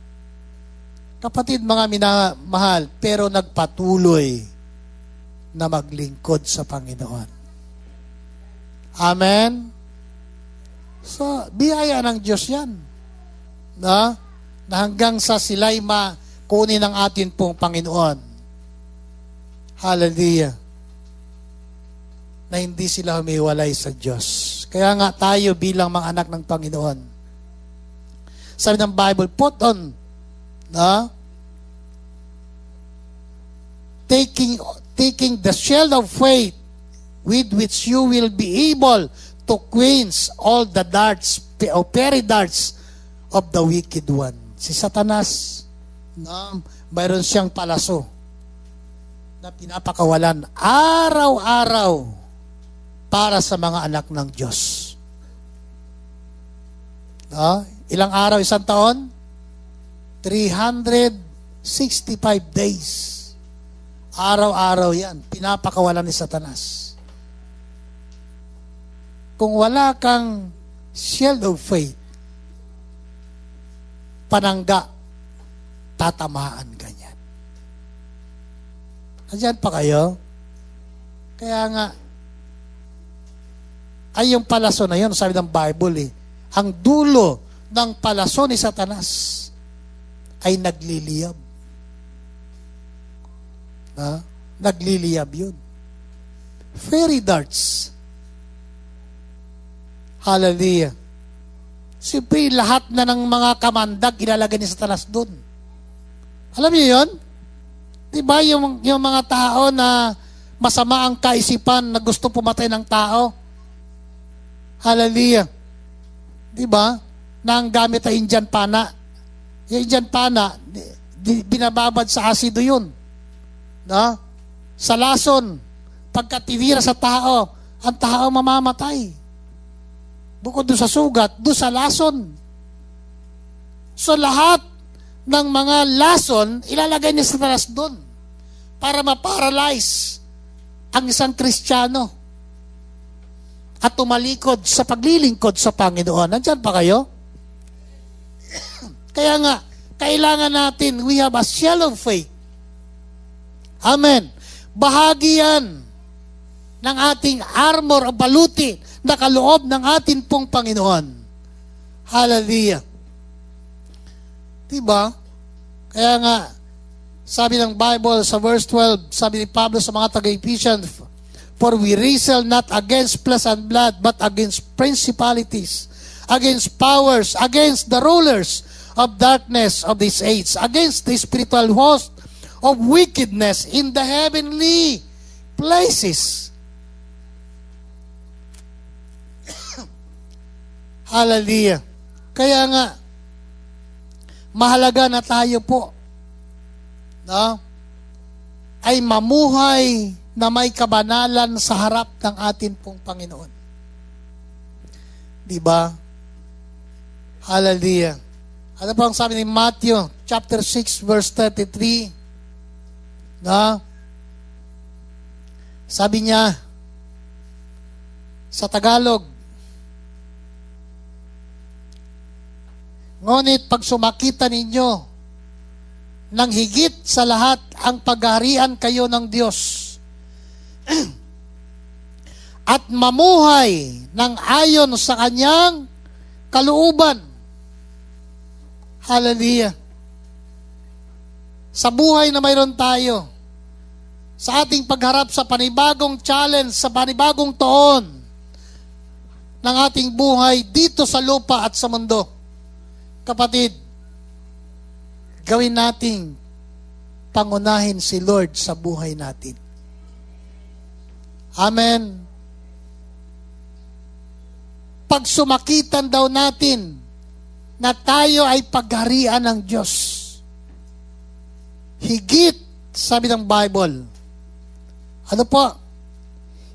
A: Kapatid, mga minamahal, pero nagpatuloy na maglingkod sa Panginoon. Amen? So, biyaya ng Diyos yan. Na hanggang sa sila'y makunin ng atin pong Panginoon. Hallelujah. Na hindi sila humiwalay sa Diyos. Kaya nga tayo bilang mga anak ng Panginoon. Sabi ng Bible, put on, taking the shield of faith with which you will be able to quench all the darts or fiery darts of the wicked one. Si Satanas, mayroon siyang palaso na pinapakawalan araw-araw para sa mga anak ng Diyos. Ilang araw, isang taon? 365 days. Araw-araw yan, pinapakawalan ni Satanas. Kung wala kang shield of faith, panangga, tatamaan ka niyan. Andiyan pa kayo? Kaya nga, ay yung palaso na yun, sabi ng Bible ang dulo ng palaso ni Satanas ay nagliliyab. Nagliliyab yun. Fairy darts. Hallelujah. Siyempre, lahat na ng mga kamandag ilalagay ni Satanas doon. Alam niyo yun? Diba yung mga tao na masama ang kaisipan na gusto pumatay ng tao? Hallelujah. Diba? na ang gamit ay Indian pana. Yung Indian pana, binababad sa asido yun. No? Sa lason, pagka tinira sa tao, ang tao mamamatay. Bukod doon sa sugat, doon sa lason. So lahat ng mga lason, ilalagay ni Satanas doon para ma-paralyze ang isang Kristiyano at tumalikod sa paglilingkod sa Panginoon. Nandyan pa kayo? Kaya nga, kailangan natin, we have a shield of faith. Amen. Bahagi yan ng ating armor o baluti na kaloob ng ating pong Panginoon. Hallelujah. Diba? Kaya nga, sabi ng Bible sa verse 12, sabi ni Pablo sa mga taga-Ephesians, for we wrestle not against flesh and blood, but against principalities, against powers, against the rulers of darkness of this age, against the spiritual host of wickedness in the heavenly places. Hallelujah. Kaya nga, mahalaga na tayo po, no, ay mamuhay na may kabanalan sa harap ng atin pong Panginoon. Diba? Hallelujah. Ano po ang sabi ni Matthew chapter 6 verse 33? No? Sabi niya sa Tagalog, ngunit pag sumakita ninyo ng higit sa lahat ang paghaharian kayo ng Diyos at mamuhay ng ayon sa kanyang kalooban. Hallelujah. Sa buhay na mayroon tayo, sa ating pagharap sa panibagong challenge, sa panibagong taon ng ating buhay dito sa lupa at sa mundo, kapatid, gawin nating pangunahin si Lord sa buhay natin. Amen. Pag sumakitan daw natin na tayo ay pagharian ng Diyos, higit, sabi ng Bible, ano po?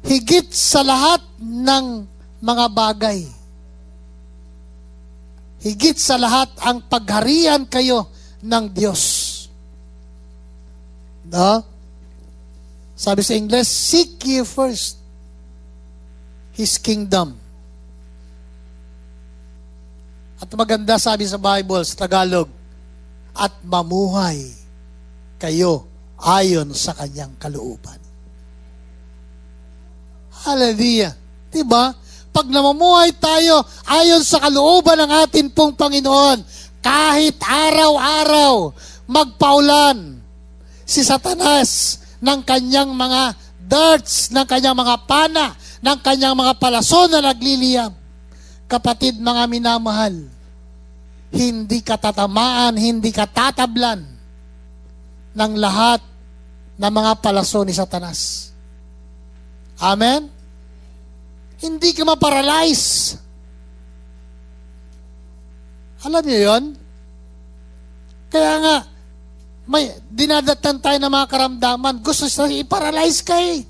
A: Higit sa lahat ng mga bagay. Higit sa lahat ang pagharian kayo ng Diyos. No? Sabi sa English, seek ye first His kingdom. At maganda sabi sa Bible, sa Tagalog, at mamuhay kayo ayon sa kanyang kalooban. Hallelujah. Diba? Pag namumuhay tayo ayon sa kalooban ng ating pong Panginoon, kahit araw-araw magpaulan si Satanas ng kanyang mga darts, ng kanyang mga pana, ng kanyang mga palason na nagliliyab, kapatid, mga minamahal, hindi ka tatamaan, hindi ka tatablan ng lahat ng mga palason ni Satanas. Amen? Hindi ka maparalyze. Alam niyo yun? Kaya nga, may dinadatan tayo ng mga karamdaman, gusto sa i-paralyze ka eh.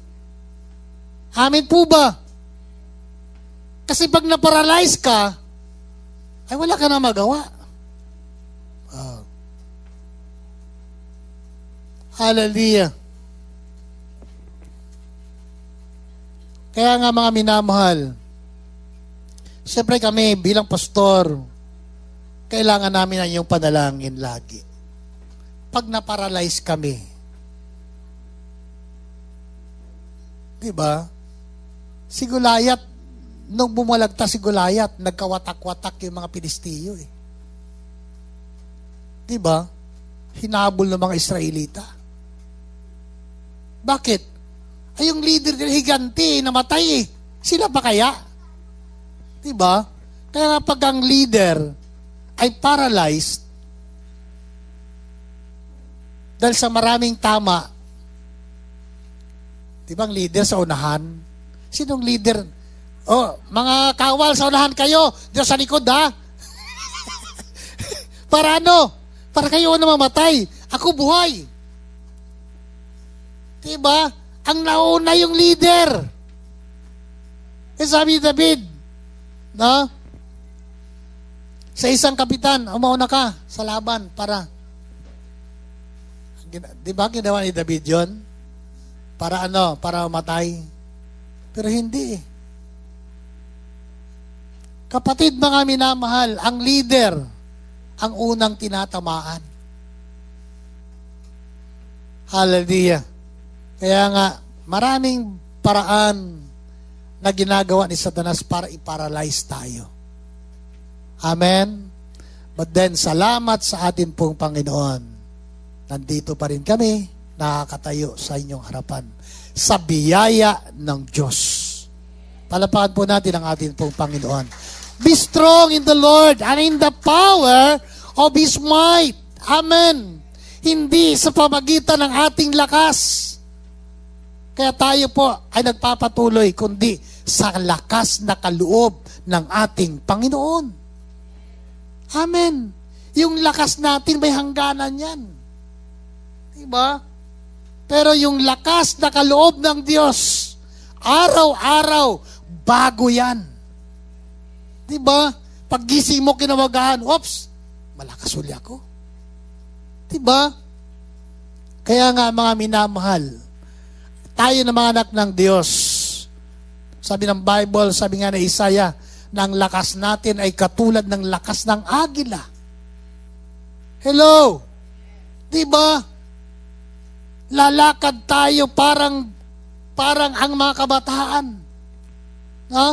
A: Amen po ba? Kasi pag na-paralyze ka, ay wala ka na magawa. Oh. Hallelujah. Kaya nga mga minamahal, siyempre kami bilang pastor, kailangan namin ang iyong panalangin lagi. Pag na-paralyze kami, di ba? Si Goliath, nung bumulagta si Goliath, nagkawatak-watak yung mga Pilistiyo eh. Di ba? Hinabol ng mga Israelita. Bakit? Ay, yung leader nila, higanti, namatay eh. Sila pa kaya? Diba? Kaya nga pag ang leader ay paralyzed dahil sa maraming tama, diba ang leader sa unahan? Sinong leader? Oh, mga kawal sa unahan kayo, Diyos sa likod ha? Para ano? Para kayo na mamatay. Ako buhay. Diba? Ang nauna yung leader. Sabi ni David, no? Sa isang kapitan, umauna ka sa laban para, di ba ginawa ni David yun? Para ano? Para mamatay. Pero hindi eh. Kapatid, mga minamahal, ang leader, ang unang tinatamaan. Hallelujah. Kaya nga, maraming paraan na ginagawa ni Satanas para i-paralyze tayo. Amen? But then, salamat sa atin pong Panginoon. Nandito pa rin kami, nakakatayo sa inyong harapan. Sa biyaya ng Diyos. Palapakan po natin ang atin pong Panginoon. Be strong in the Lord and in the power of His might. Amen. Hindi sa pamagitan ng ating lakas. Kaya tayo po ay nagpapatuloy, kundi sa lakas na kaloob ng ating Panginoon. Amen. Yung lakas natin may hangganan yan. Diba? Pero yung lakas na kaloob ng Diyos, araw-araw, bago yan. Diba? Paggising mo kinawagahan, oops, malakas uli ako. Diba? Kaya nga mga minamahal, tayo na mga anak ng Diyos. Sabi ng Bible, sabi nga na Isaiah, na ang lakas natin ay katulad ng lakas ng agila. Hello? Diba? Lalakad tayo parang ang mga kabataan. No?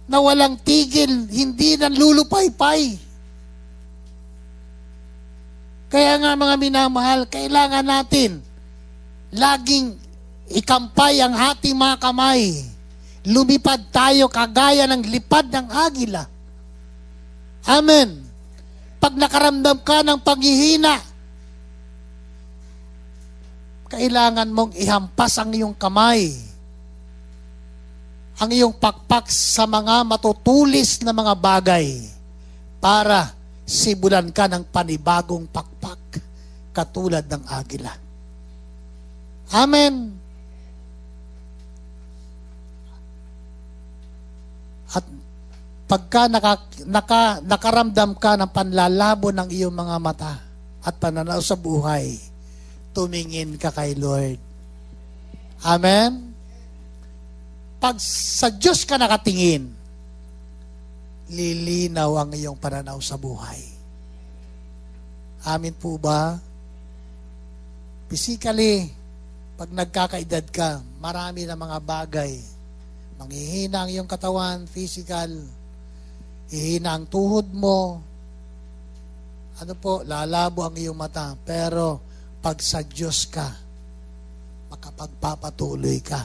A: Na walang tigil, hindi nanlulupay-pay. Kaya nga mga minamahal, kailangan natin laging ikampay ang ating mga kamay. Lumipad tayo kagaya ng lipad ng agila. Amen. Pag nakaramdam ka ng paghihina, kailangan mong ihampas ang iyong kamay, ang iyong pakpak sa mga matutulis na mga bagay para sibulan ka ng panibagong pakpak katulad ng agila. Amen. At pagka nakaramdam ka ng panlalabo ng iyong mga mata at pananaw sa buhay, tumingin ka kay Lord. Amen? Pag sa Diyos ka nakatingin, lilinaw ang iyong pananaw sa buhay. Amin po ba? Physically, pag nagkakaedad ka, marami na mga bagay. Manghihina ang iyong katawan, physical, hihina ang tuhod mo, lalabo ang iyong mata. Pero pag sa Diyos ka, makapagpapatuloy ka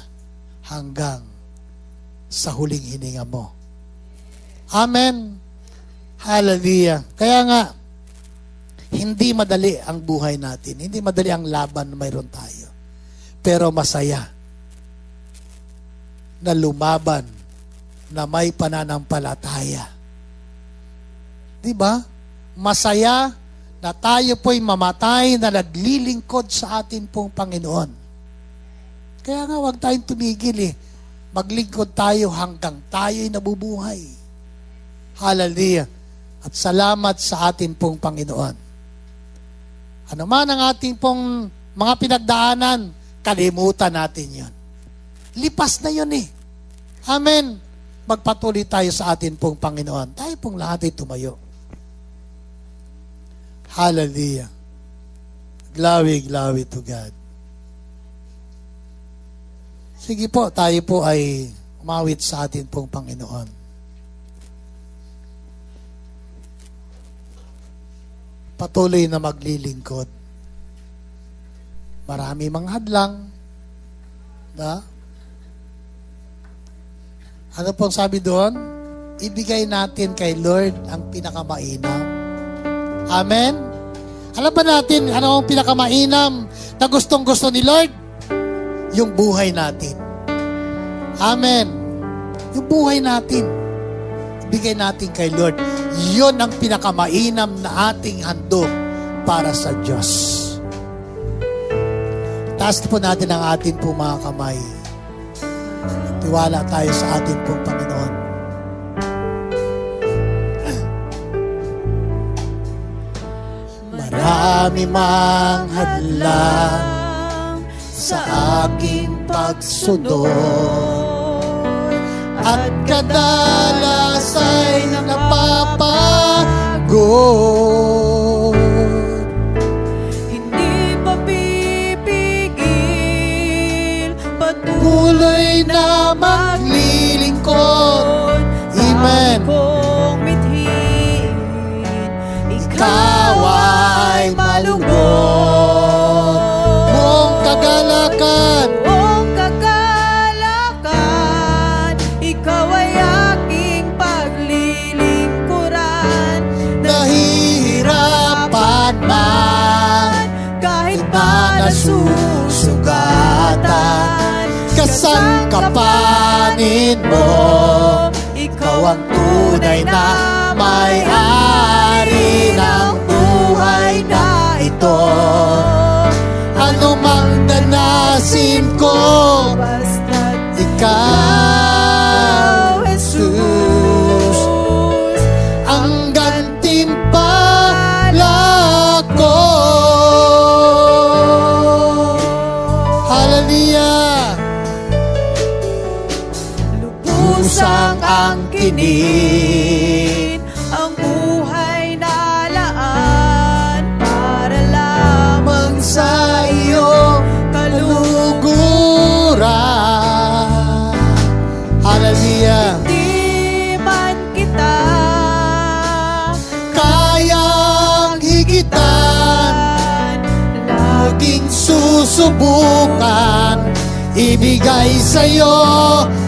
A: hanggang sa huling hininga mo. Amen. Hallelujah. Kaya nga, hindi madali ang buhay natin. Hindi madali ang laban na mayroon tayo. Pero masaya na lumaban na may pananampalataya. Diba? Masaya na tayo po'y mamatay na naglilingkod sa atin pong Panginoon. Kaya nga, huwag tayong tumigil eh. Maglingkod tayo hanggang tayo'y nabubuhay. Hallelujah. At salamat sa atin pong Panginoon. Ano man ang ating pong mga pinagdaanan, kalimutan natin yon. Lipas na yon eh. Amen. Magpatuloy tayo sa atin pong Panginoon. Tayo pong lahat ay tumayo. Hallelujah. Glory, glory to God. Sige po, tayo po ay umawit sa atin pong Panginoon. Patuloy na maglilingkod. Marami mang hadlang. Da? Ano pong sabi doon? Ibigay natin kay Lord ang pinakamainam. Amen? Alam ba natin ano ang pinakamainam na gustong-gusto ni Lord? Yung buhay natin. Amen. Yung buhay natin. bigay natin kay Lord. Yun ang pinakamainam na ating handog para sa Diyos. Taas po natin ang atin po mga kamay. Tiwala tayo sa atin pong Panginoon. Marami mang hadlang sa aking pagsunod, at kadalas ay napapagod.
B: Hindi pa pipigil,
A: Patuloy na maglilingkod. Amen.
B: kong mithiin,
A: Ikaw ay malugod. Buong kagalakan,
B: buong kagalakan, ikaw ay aking paglilingkuran.
A: nahihirapan man,
B: Kahit pa nasusugatan,
A: kasangkapanin mo. Ikaw ang tunay na may-ari ng buhay na ito. Ano mang danasin ko,
B: basta't
A: Ikaw, Jesus, ang gantimpala ko. Hallelujah! Lubusang angkinin
B: ang buhay na laan para lamang
A: sa iyo
B: kaluguran.
A: kaluguran. Hallelujah!
B: Di man kita
A: Kayang higitan, laging susubukan, ibigay sa iyo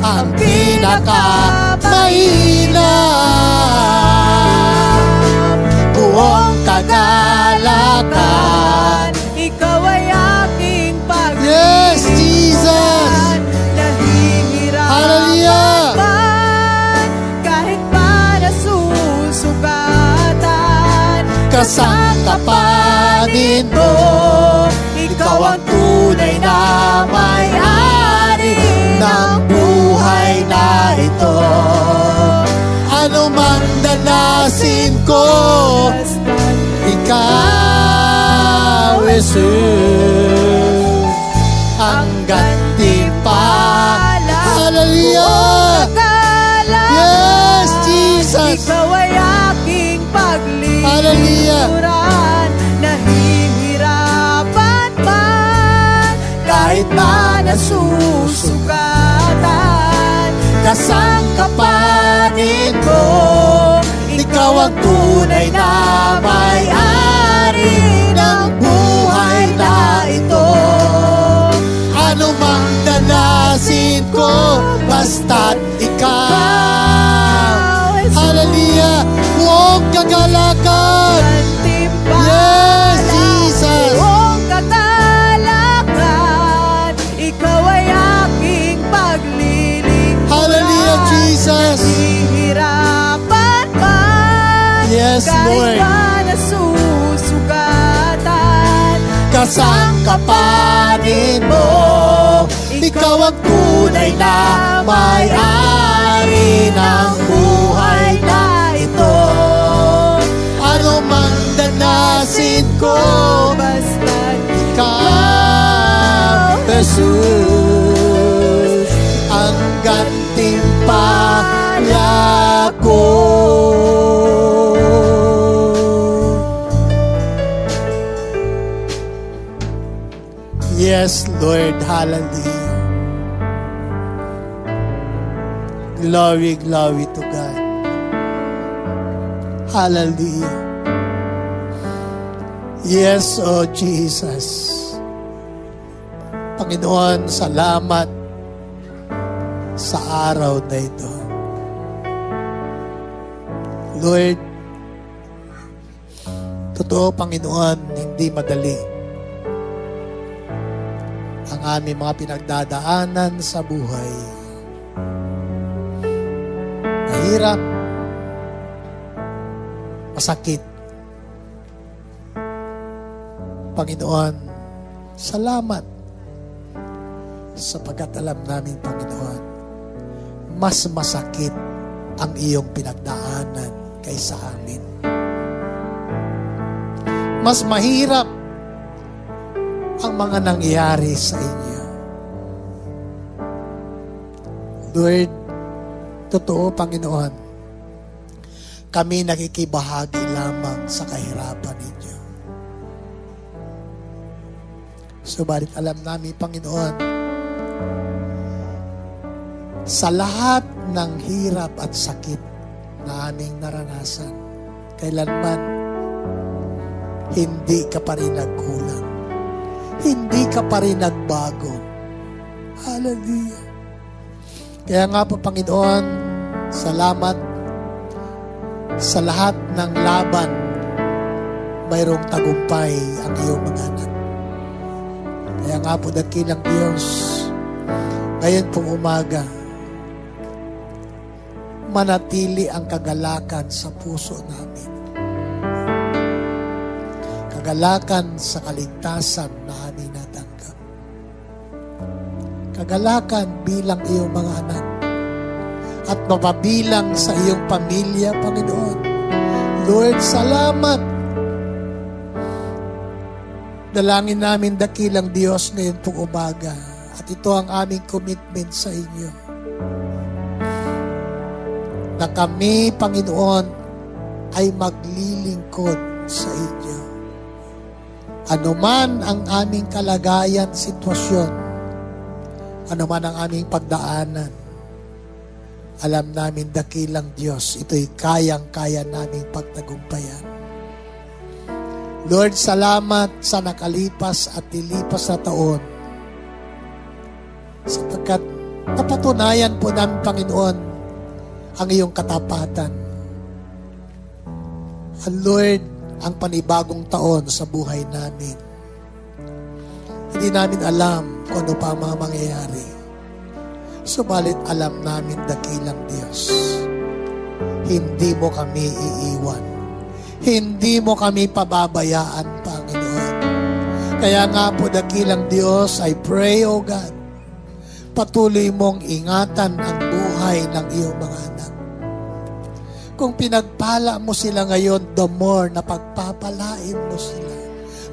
A: ang pinakamainam. Buong kagalakan,
B: ikaw ay aking
A: yes, Jesus! Hallelujah!
B: Kahit pa nasusugatan,
A: Kasangkapanin mo, ikaw ang tunay na may-ari ng buhay na ito. Ano man danasin ko, Ikaw, Jesus, ang gantimpala. Hallelujah! Yes, Jesus!
B: Ikaw ay aking
A: Hallelujah!
B: paglilingkuran. Nahihirapan man, kahit pa nasusugatan,
A: Kasangkapanin mo, ikaw ang tunay na may-ari ng buhay na ito. Ano mang danasin ko, basta't ikaw. Hallelujah! Buong kagalakan. Yes, Jesus!
B: Buong kagalakan, ikaw ay aking paglilingkuran.
A: Hallelujah, Jesus!
B: Nahihirapan man,
A: Yes,
B: kahit
A: Lord.
B: pa nasusugatan,
A: Kasangkapanin mo, ikaw ang tunay na may-ari ng buhay na ito. Ano mang danasin ko,
B: basta't
A: ikaw, Jesus, ang gantimpala ko. Yes, Lord. Hallelujah. Glory, glory to God. Hallelujah. Yes, oh Jesus. Panginoon, salamat sa araw na ito. Lord, totoo, Panginoon, hindi madali ang aming mga pinagdadaanan sa buhay. Mahirap, masakit. Panginoon, salamat sapagkat alam namin, Panginoon, mas masakit ang iyong pinagdaanan kaysa amin. Mas mahirap ang mga nangyayari sa inyo. Lord, totoo, Panginoon, kami nakikibahagi lamang sa kahirapan ninyo. Subalit alam namin, Panginoon, sa lahat ng hirap at sakit na aming naranasan, kailanman hindi ka pa rin nagkulang. Hindi ka pa rin nagbago. Hallelujah. Kaya nga po, Panginoon, salamat sa lahat ng laban, mayroong tagumpay ang iyong mga anak. Kaya nga po, dakilang Diyos, ngayon pong umaga, manatili ang kagalakan sa puso namin. Kagalakan sa kaligtasan na aming natanggap. Kagalakan bilang iyong mga anak. At mapabilang sa iyong pamilya, Panginoon. Lord, salamat. Dalangin namin, dakilang Diyos, ngayon pong umaga. At ito ang aming commitment sa inyo. Na kami, Panginoon, ay maglilingkod sa inyo. Ano man ang aming kalagayan, sitwasyon, ano man ang aming pagdaanan, alam namin, dakilang Diyos, ito'y kayang-kaya naming pagtagumpayan. Lord, salamat sa nakalipas at nilipas na taon, sapagkat napatunayan po namin, Panginoon, ang iyong katapatan. And Lord, ang panibagong taon sa buhay namin. Hindi namin alam kung ano pa ang mga mangyayari. Subalit alam namin, dakilang Diyos, hindi mo kami iiwan. Hindi mo kami pababayaan, Panginoon. Kaya nga po, dakilang Diyos, I pray, O God, patuloy mong ingatan ang buhay ng iyong mga anak. Kung pinagpala mo sila ngayon, the more na pagpapalain mo sila.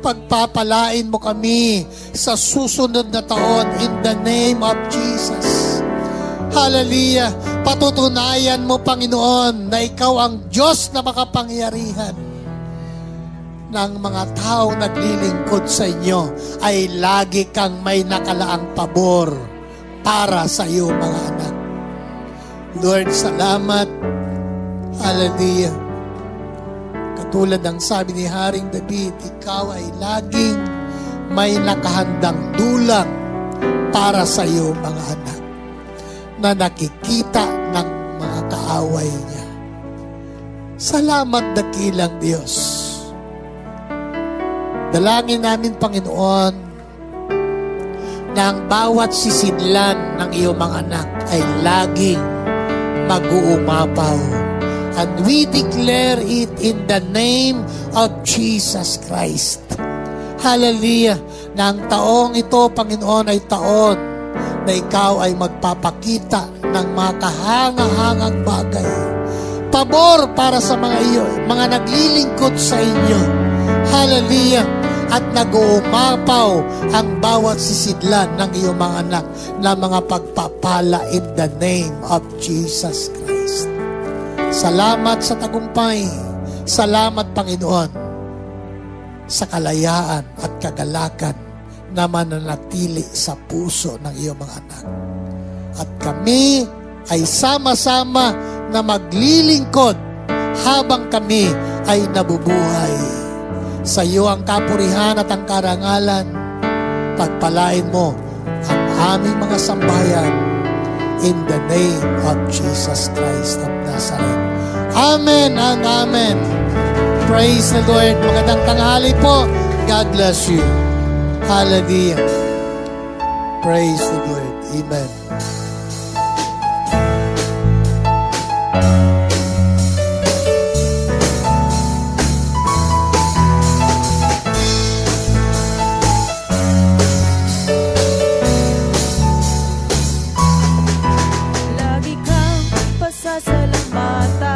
A: Pagpapalain mo kami sa susunod na taon in the name of Jesus. Hallelujah. Patutunayan mo, Panginoon, na ikaw ang Diyos na makapangyarihan. Ng mga tao naglilingkod sa inyo ay lagi kang may nakalaang pabor para sa iyo, mga anak. Lord, salamat. Hallelujah. Katulad ng sabi ni Haring David, ikaw ay laging may nakahandang dulang para sa iyo, mga anak, na nakikita ng mga kaaway niya. Salamat, dakilang Diyos. Dalangin namin, Panginoon, na ang bawat sisidlan ng iyong mga anak ay laging mag-uumapaw. And we declare it in the name of Jesus Christ. Hallelujah. Na ang taong ito, Panginoon, ay taon na ikaw ay magpapakita ng mga kahanga-hangang bagay. Pabor para sa mga naglilingkod sa inyo. Hallelujah. At nag-uumapaw ang bawat sisidlan ng iyong mga anak na mga pagpapala in the name of Jesus Christ. Salamat sa tagumpay. Salamat, Panginoon, sa kalayaan at kagalakan na mananatili sa puso ng iyong mga anak. At kami ay sama-sama na maglilingkod habang kami ay nabubuhay. Sa iyo ang kapurihan at ang karangalan. Pagpalain mo ang aming mga sambahayan in the name of Jesus Christ of Nazareth. Amen and amen. Praise the Lord. Magandang tanghali po. God bless you. Hallelujah. Praise the Lord. Amen.
B: mata